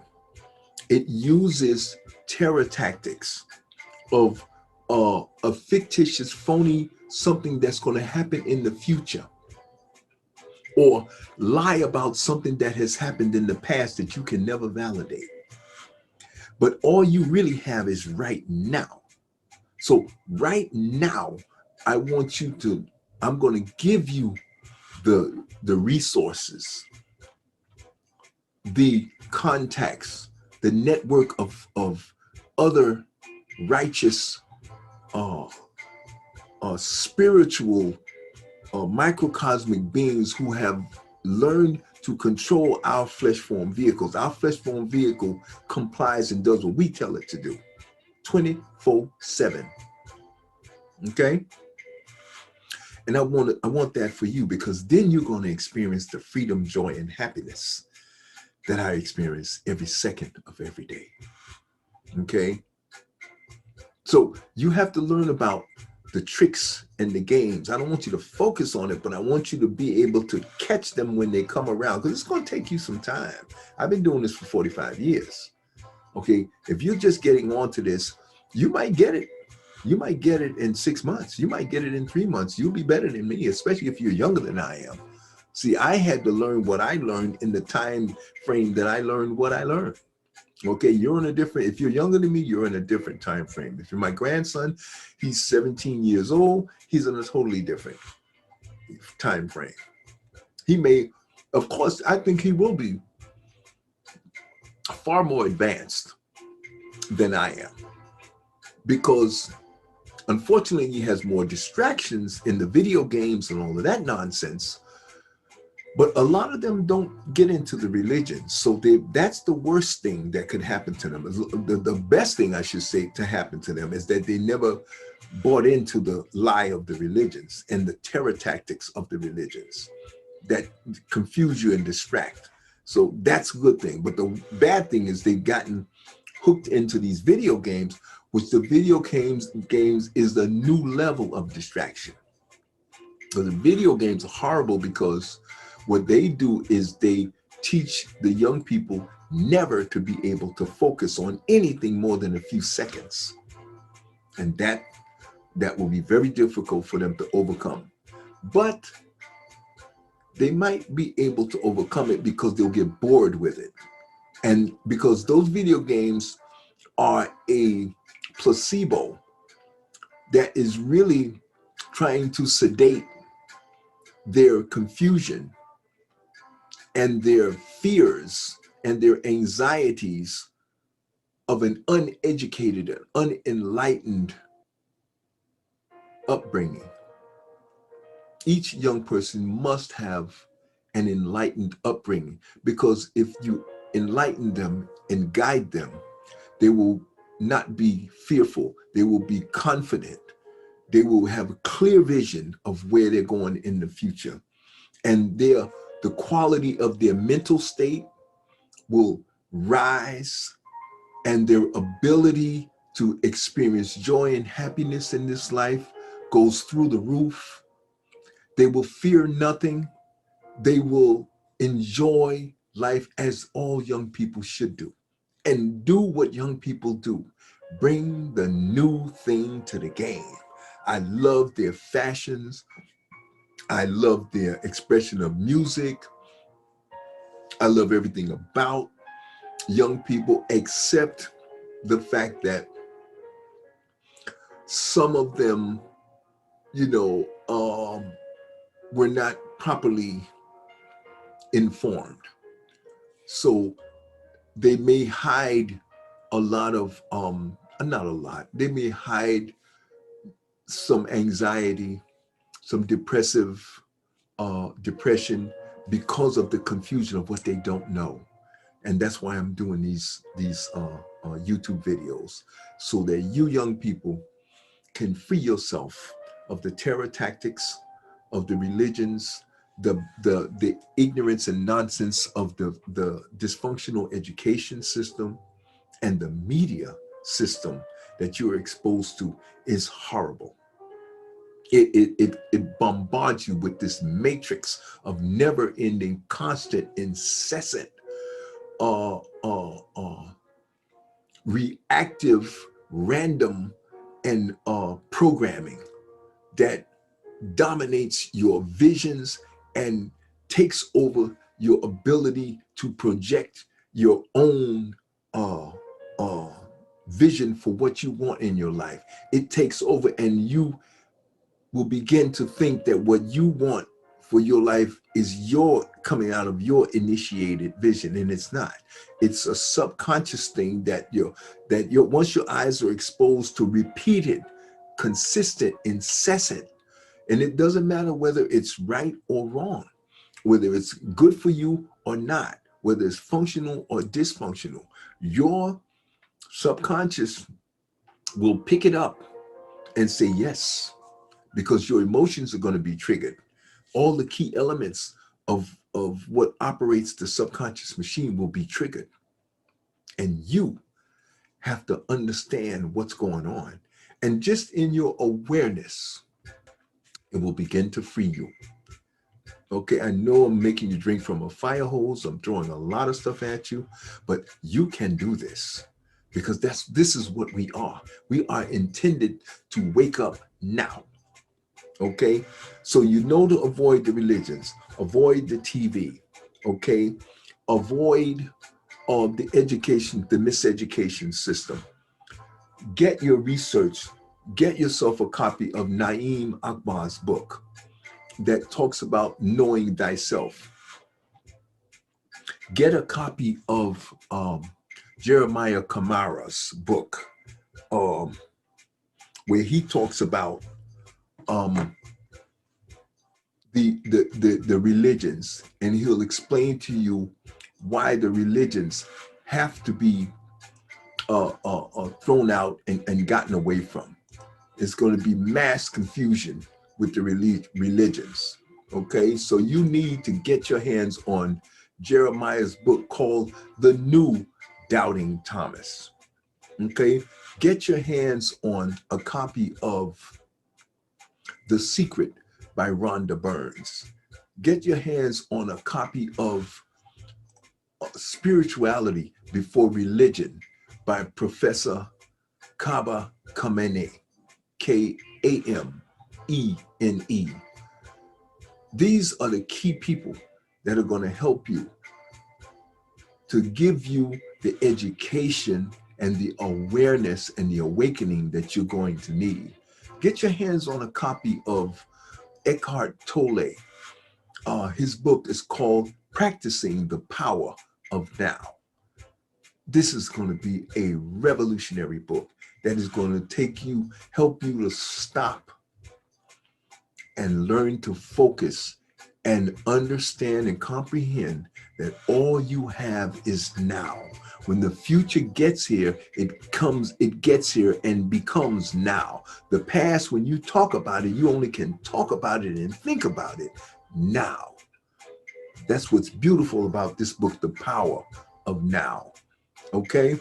Speaker 1: It uses terror tactics of a fictitious, phony something that's going to happen in the future, or lie about something that has happened in the past that you can never validate. But all you really have is right now. So right now, I'm going to give you the resources, the contacts, the network of other righteous, spiritual, microcosmic beings who have learned to control our flesh form vehicles. Our flesh form vehicle complies and does what we tell it to do 24/7. Okay? And I want that for you, because then you're going to experience the freedom, joy, and happiness that I experience every second of every day. Okay? So you have to learn about the tricks and the games. I don't want you to focus on it, but I want you to be able to catch them when they come around, because it's going to take you some time. I've been doing this for 45 years. Okay? If you're just getting onto this, you might get it. You might get it in 6 months. You might get it in 3 months. You'll be better than me, especially if you're younger than I am. See, I had to learn what I learned in the time frame that I learned what I learned. Okay, you're in a different, if you're younger than me, you're in a different time frame. If you're my grandson, he's 17 years old, he's in a totally different time frame. He may, of course, I think he will be far more advanced than I am, because unfortunately, he has more distractions in the video games and all of that nonsense. But a lot of them don't get into the religion. So that's the worst thing that could happen to them. The best thing, I should say, to happen to them is that they never bought into the lie of the religions and the terror tactics of the religions that confuse you and distract. So that's a good thing. But the bad thing is they've gotten hooked into these video games, which the video games is the new level of distraction. So the video games are horrible, because what they do is they teach the young people never to be able to focus on anything more than a few seconds. And that will be very difficult for them to overcome. But they might be able to overcome it because they'll get bored with it. And because those video games are a placebo that is really trying to sedate their confusion and their fears and their anxieties of an uneducated and unenlightened upbringing. Each young person must have an enlightened upbringing, because if you enlighten them and guide them, they will not be fearful. They will be confident. They will have a clear vision of where they're going in the future. And the quality of their mental state will rise, and their ability to experience joy and happiness in this life goes through the roof. They will fear nothing. They will enjoy life as all young people should do, and do what young people do. Bring the new thing to the game. I love their fashions. I love their expression of music. I love everything about young people, except the fact that some of them, were not properly informed. So they may hide a lot of, not a lot, they may hide some anxiety, some depression, because of the confusion of what they don't know. And that's why I'm doing these YouTube videos, so that you young people can free yourself of the terror tactics, of the religions, the ignorance and nonsense of the dysfunctional education system, and the media system that you are exposed to is horrible. It bombards you with this matrix of never-ending, constant, incessant, reactive, random, and programming that dominates your visions and takes over your ability to project your own vision for what you want in your life. It takes over, and you will begin to think that what you want for your life is your coming out of your initiated vision, and it's not. It's a subconscious thing that once your eyes are exposed to repeated, consistent, incessant, and it doesn't matter whether it's right or wrong, whether it's good for you or not, whether it's functional or dysfunctional, your subconscious will pick it up and say yes, because your emotions are going to be triggered. All the key elements of what operates the subconscious machine will be triggered. And you have to understand what's going on. And just in your awareness, it will begin to free you. Okay, I know I'm making you drink from a fire hose. I'm throwing a lot of stuff at you, but you can do this, because this is what we are. We are intended to wake up now. Okay, so to avoid the religions, avoid the TV, okay, avoid the education, the miseducation system. Get your research, get yourself a copy of Naeem Akbar's book that talks about knowing thyself. Get a copy of Jeremiah Kamara's book, where he talks about the religions, and he'll explain to you why the religions have to be thrown out and gotten away from. It's going to be mass confusion with the religions. Okay, so you need to get your hands on Jeremiah's book called The New Doubting Thomas. Okay, get your hands on a copy of The Secret by Rhonda Burns. Get your hands on a copy of Spirituality Before Religion by Professor Kaba Kamene, Kamene. These are the key people that are going to help you, to give you the education and the awareness and the awakening that you're going to need. Get your hands on a copy of Eckhart Tolle. His book is called Practicing the Power of Now. This is going to be a revolutionary book that is going to help you to stop and learn to focus and understand and comprehend that all you have is now. When the future gets here, it gets here and becomes now. The past, when you talk about it, you only can talk about it and think about it now. That's what's beautiful about this book, The Power of Now. Okay?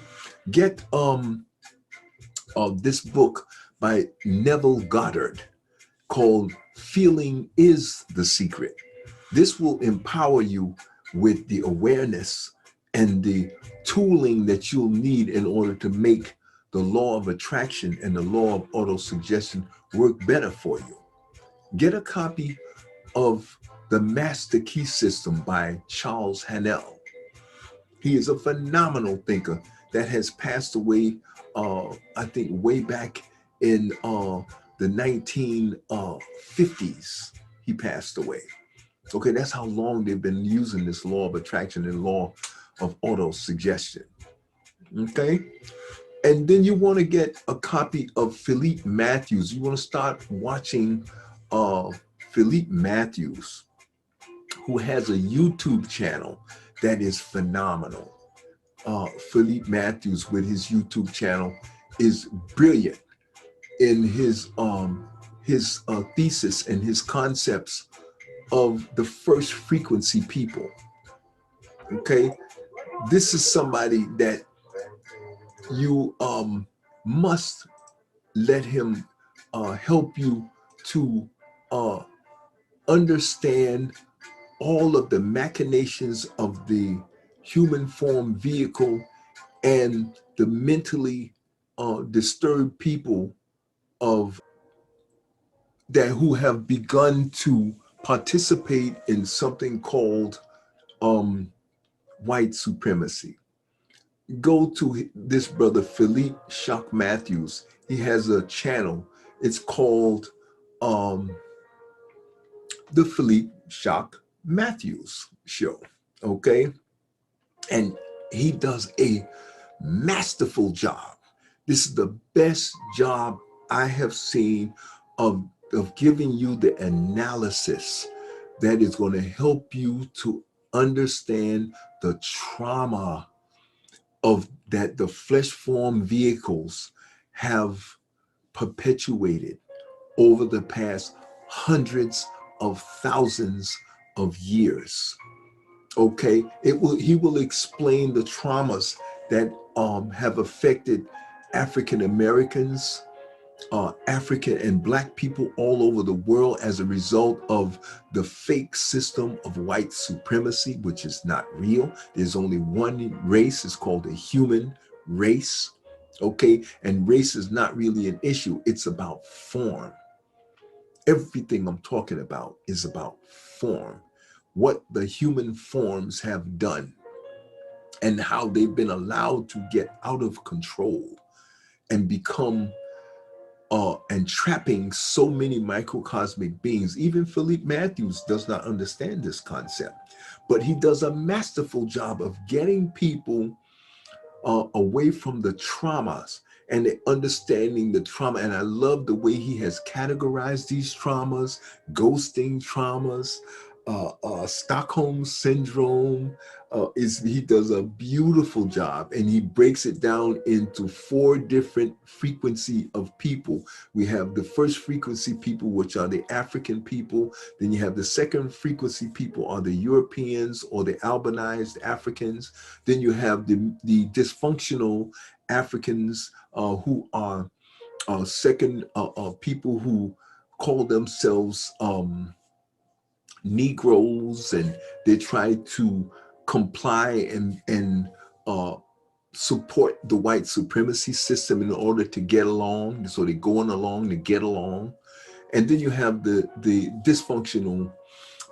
Speaker 1: Get this book by Neville Goddard called Feeling is the Secret. This will empower you with the awareness and the tooling that you'll need in order to make the law of attraction and the law of autosuggestion work better for you. Get a copy of The Master Key System by Charles Haanel. He is a phenomenal thinker that has passed away, I think, way back in the 1950s. He passed away. Okay, that's how long they've been using this law of attraction and law of autosuggestion. Okay, and then you want to get a copy of Philippe Matthews. You want to start watching Philippe Matthews, who has a YouTube channel that is phenomenal. Philippe Matthews with his YouTube channel is brilliant in his thesis and his concepts of the first frequency people. Okay, this is somebody that you must let him help you to understand all of the machinations of the human form vehicle and the mentally disturbed people of that who have begun to participate in something called white supremacy. Go to this brother Philippe Shock Matthews. He has a channel. It's called the Philippe Shock Matthews Show. Okay, and he does a masterful job. This is the best job I have seen of giving you the analysis that is going to help you to understand the trauma of that the flesh form vehicles have perpetuated over the past hundreds of thousands of years. Okay, he will explain the traumas that have affected African Americans, African and Black people all over the world as a result of the fake system of white supremacy, which is not real. There's only one race. It's called the human race. Okay, and race is not really an issue. It's about form. Everything I'm talking about is about form. What the human forms have done and how they've been allowed to get out of control and become entrapping so many microcosmic beings. Even Philippe Matthews does not understand this concept, but he does a masterful job of getting people away from the traumas and understanding the trauma. And I love the way he has categorized these traumas: ghosting traumas, Stockholm syndrome. He does a beautiful job, and he breaks it down into 4 different frequency of people. We have the first frequency people, which are the African people. Then you have the second frequency people, are the Europeans or the albanized Africans. Then you have the dysfunctional Africans, who are second people who call themselves Negroes, and they try to comply and support the white supremacy system in order to get along. So they're going along to get along. And then you have the dysfunctional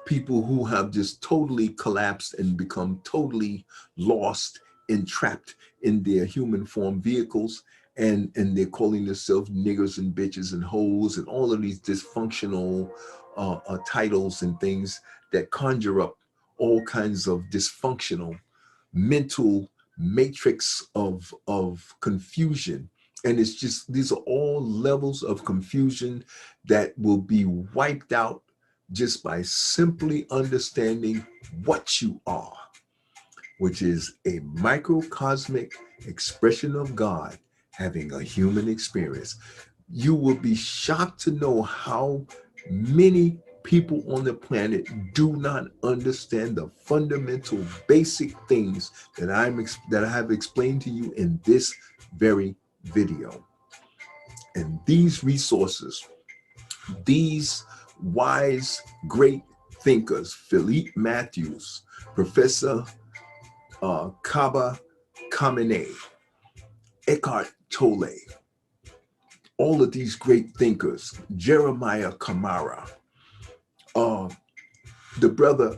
Speaker 1: people who have just totally collapsed and become totally lost and trapped in their human form vehicles. And they're calling themselves niggers and bitches and hoes and all of these dysfunctional titles and things that conjure up all kinds of dysfunctional mental matrix of confusion. And it's just, these are all levels of confusion that will be wiped out just by simply understanding what you are, which is a microcosmic expression of God having a human experience. You will be shocked to know how many people on the planet do not understand the fundamental basic things that I have explained to you in this very video. And these resources, these wise, great thinkers, Philippe Matthews, Professor Kaba Kamene, Eckhart Tolle, all of these great thinkers, Jeremiah Kamara, the brother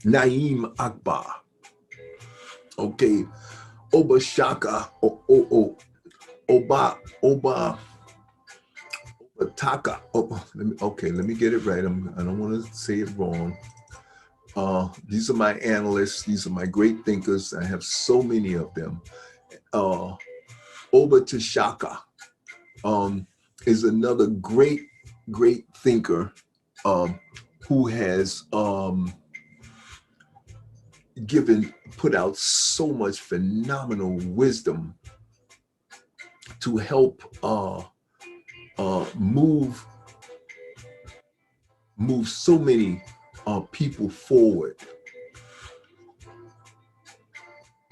Speaker 1: Naeem Akbar, okay, Obashaka, Obataka. Let me get it right. I don't want to say it wrong. These are my analysts. These are my great thinkers. I have so many of them. Obatashaka is another great thinker who has put out so much phenomenal wisdom to help move so many people forward.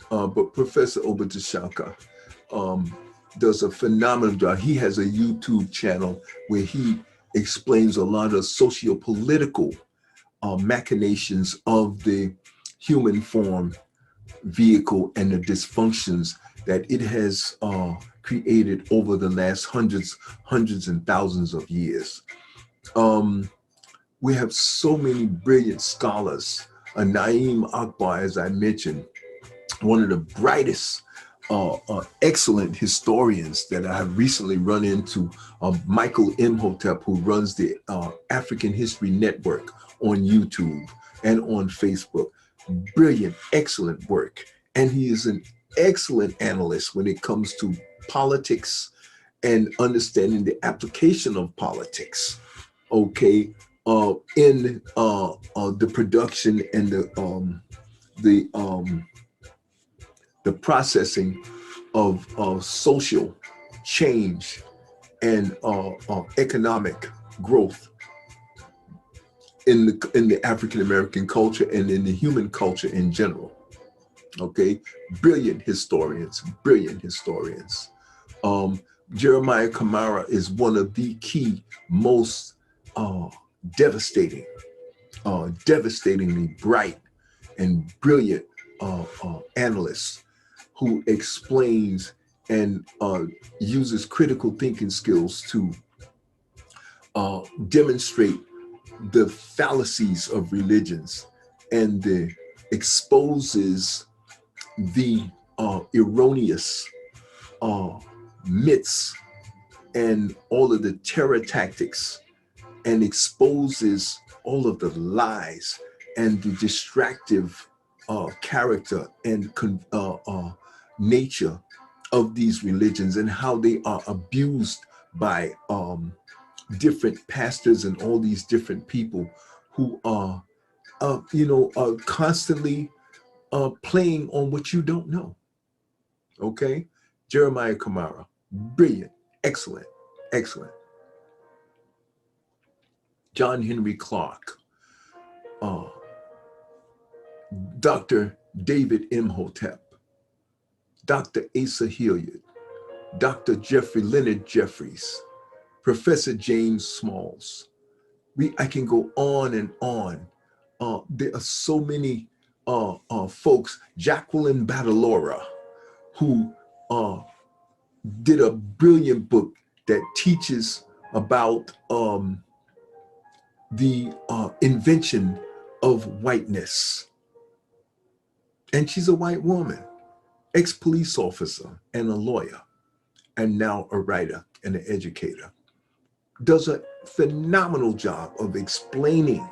Speaker 1: But Professor Obatashaka does a phenomenal job. He has a YouTube channel where he explains a lot of socio-political machinations of the human form vehicle and the dysfunctions that it has created over the last hundreds and thousands of years. We have so many brilliant scholars. Naeem Akbar, as I mentioned, one of the brightest, excellent historians that I have recently run into, Michael Imhotep, who runs the African History Network on YouTube and on Facebook. Brilliant, excellent work. And he is an excellent analyst when it comes to politics and understanding the application of politics, okay, in the production and the processing of social change and economic growth in the African American culture and in the human culture in general. Okay, brilliant historians, brilliant historians. Jeremiah Kamara is one of the key, most devastatingly bright and brilliant analysts who explains and uses critical thinking skills to demonstrate the fallacies of religions and exposes the erroneous myths and all of the terror tactics, and exposes all of the lies and the distractive character and nature of these religions, and how they are abused by different pastors and all these different people who are constantly playing on what you don't know. Okay, Jeremiah Kamara, brilliant, excellent, excellent. John Henry Clark, Dr. David Imhotep, Dr. Asa Hilliard, Dr. Jeffrey Leonard Jeffries, Professor James Smalls. I can go on and on. There are so many folks, Jacqueline Badalora, who did a brilliant book that teaches about the invention of whiteness. And she's a white woman, ex-police officer and a lawyer, and now a writer and an educator. Does a phenomenal job of explaining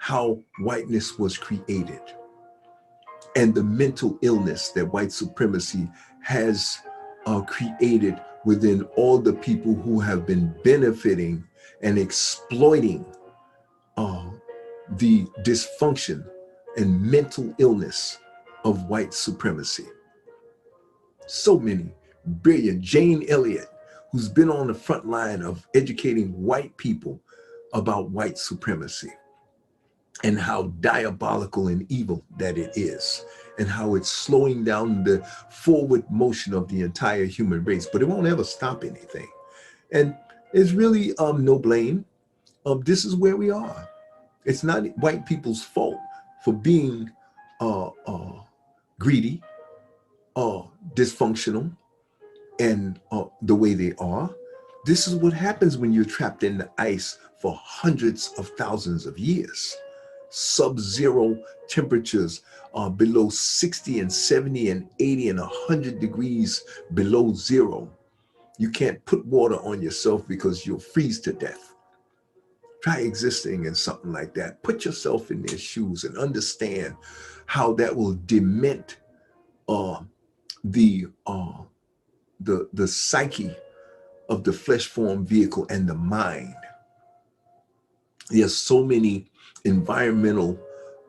Speaker 1: how whiteness was created and the mental illness that white supremacy has created within all the people who have been benefiting and exploiting the dysfunction and mental illness of white supremacy. So many brilliant, Jane Elliott, who's been on the front line of educating white people about white supremacy and how diabolical and evil that it is, and how it's slowing down the forward motion of the entire human race, but it won't ever stop anything. And it's really no blame. This is where we are. It's not white people's fault for being greedy, dysfunctional, and the way they are. This is what happens when you're trapped in the ice for hundreds of thousands of years. Sub-zero temperatures below 60 and 70 and 80 and 100 degrees below zero. You can't put water on yourself because you'll freeze to death. Try existing in something like that. Put yourself in their shoes and understand how that will dement the psyche of the flesh form vehicle and the mind. There's so many environmental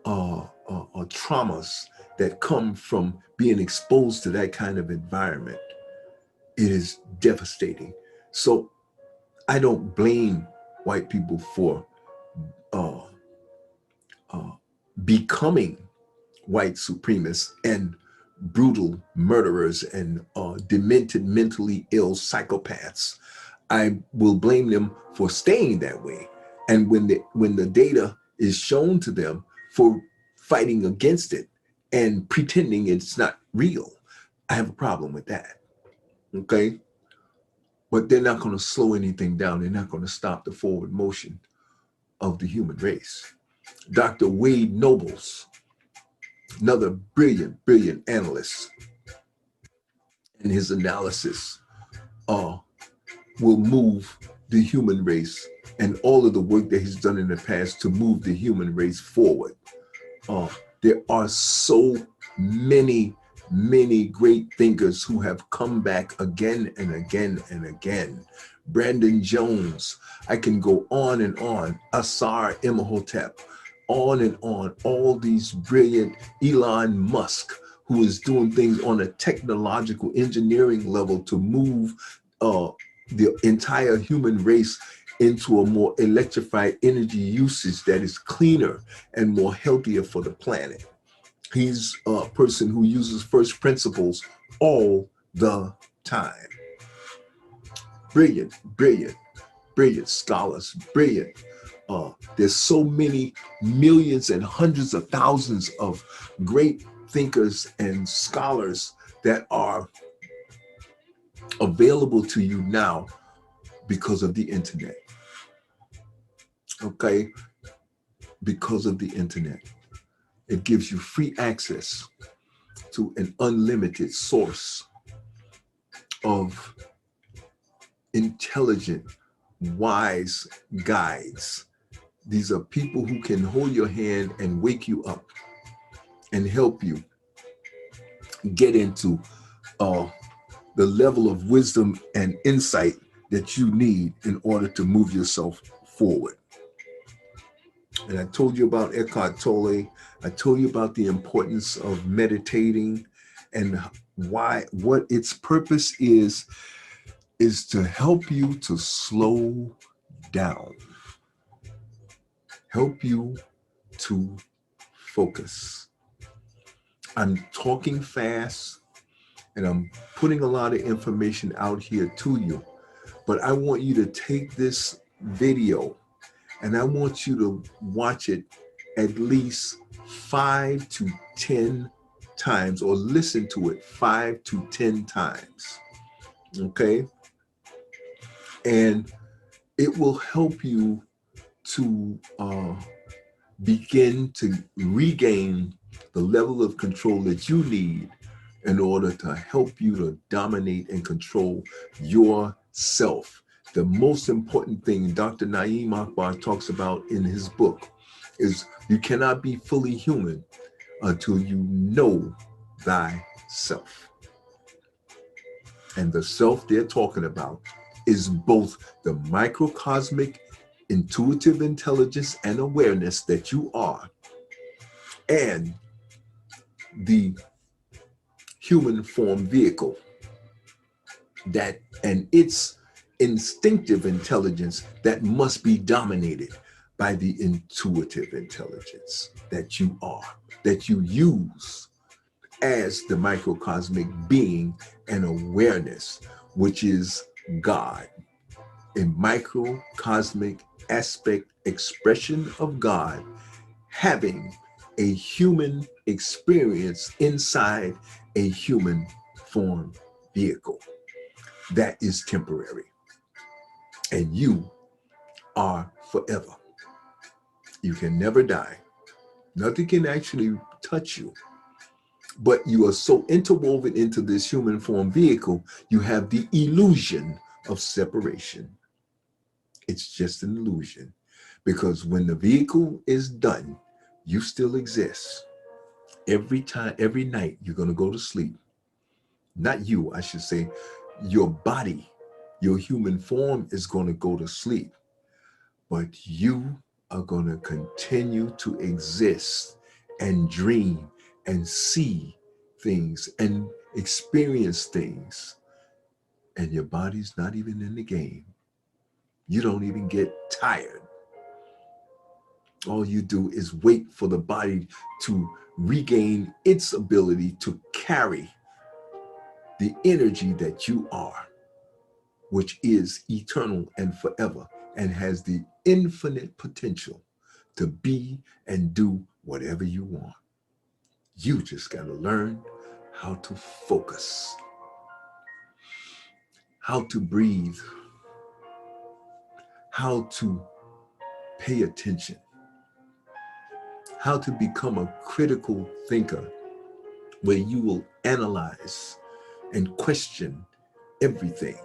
Speaker 1: traumas that come from being exposed to that kind of environment. It is devastating. So I don't blame white people for becoming white supremacists and brutal murderers and demented, mentally ill psychopaths. I will blame them for staying that way. And when the data is shown to them, for fighting against it and pretending it's not real, I have a problem with that. Okay? But they're not going to slow anything down. They're not going to stop the forward motion of the human race. Dr. Wade Nobles, another brilliant analyst, and his analysis will move the human race and all of the work that he's done in the past to move the human race forward. There are so many great thinkers who have come back again and again and again. Brandon Jones, I can go on and on. Asar Imhotep, on and on. All these brilliant, Elon Musk, who is doing things on a technological engineering level to move the entire human race into a more electrified energy usage that is cleaner and more healthier for the planet. He's a person who uses first principles all the time. Brilliant scholars, brilliant. There's so many millions and hundreds of thousands of great thinkers and scholars that are available to you now because of the internet. Okay? Because of the internet. It gives you free access to an unlimited source of intelligent, wise guides. These are people who can hold your hand and wake you up and help you get into the level of wisdom and insight that you need in order to move yourself forward. And I told you about Eckhart Tolle. I told you about the importance of meditating and what its purpose is to help you to slow down, help you to focus. I'm talking fast and I'm putting a lot of information out here to you, but I want you to take this video and I want you to watch it at least 5 to 10 times, or listen to it 5 to 10 times, okay? And it will help you to begin to regain the level of control that you need in order to help you to dominate and control yourself. The most important thing Dr. Naeem Akbar talks about in his book is you cannot be fully human until you know thyself. And the self they're talking about is both the microcosmic intuitive intelligence and awareness that you are, and the human form vehicle that and its instinctive intelligence that must be dominated by the intuitive intelligence that you are, that you use as the microcosmic being and awareness, which is God, a microcosmic aspect expression of God having a human experience inside a human form vehicle that is temporary, and you are forever. You can never die. Nothing can actually touch you, but you are so interwoven into this human form vehicle, you have the illusion of separation. It's just an illusion, because when the vehicle is done, you still exist. Every time, every night, you're going to go to sleep. Not you, I should say, your body, your human form is going to go to sleep, but you are going to continue to exist and dream and see things and experience things. And your body's not even in the game. You don't even get tired. All you do is wait for the body to regain its ability to carry the energy that you are, which is eternal and forever and has the infinite potential to be and do whatever you want. You just got to learn how to focus, how to breathe, how to pay attention, how to become a critical thinker where you will analyze and question everything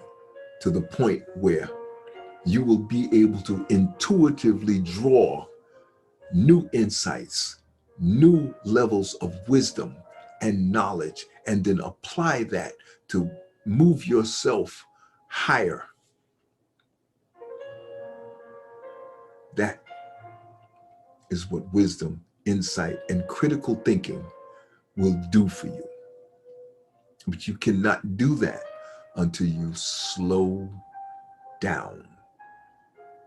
Speaker 1: to the point where you will be able to intuitively draw new insights, new levels of wisdom and knowledge, and then apply that to move yourself higher. That is what wisdom, insight, and critical thinking will do for you. But you cannot do that until you slow down.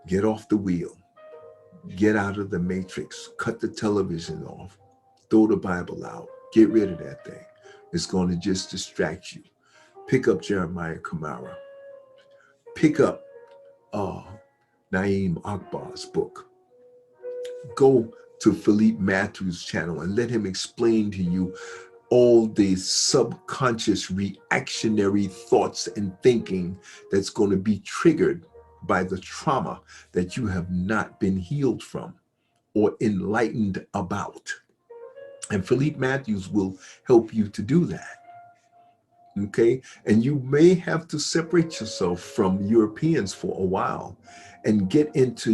Speaker 1: Get off the wheel. Get out of the matrix. Cut the television off. Throw the Bible out. Get rid of that thing. It's going to just distract you. Pick up Jeremiah Kamara. Pick up Naeem Akbar's book. Go to Philippe Matthews' channel and let him explain to you all the subconscious reactionary thoughts and thinking that's going to be triggered by the trauma that you have not been healed from or enlightened about. And Philippe Matthews will help you to do that. Okay? And you may have to separate yourself from Europeans for a while and get into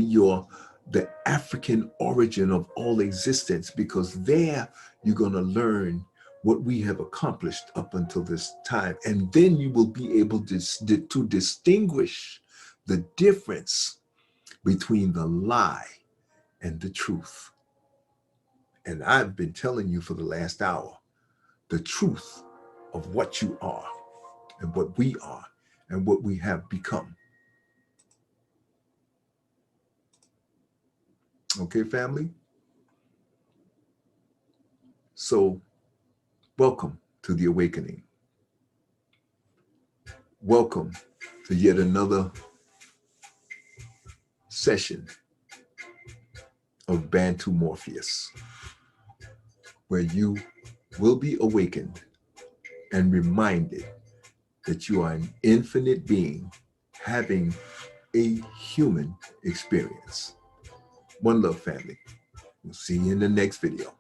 Speaker 1: the African origin of all existence, because there you're going to learn what we have accomplished up until this time. And then you will be able to distinguish the difference between the lie and the truth. And I've been telling you for the last hour, the truth of what you are and what we are and what we have become. Okay, family? So welcome to the awakening. Welcome to yet another session of BANTU-Morpheus, where you will be awakened and reminded that you are an infinite being having a human experience. One love, family. We'll see you in the next video.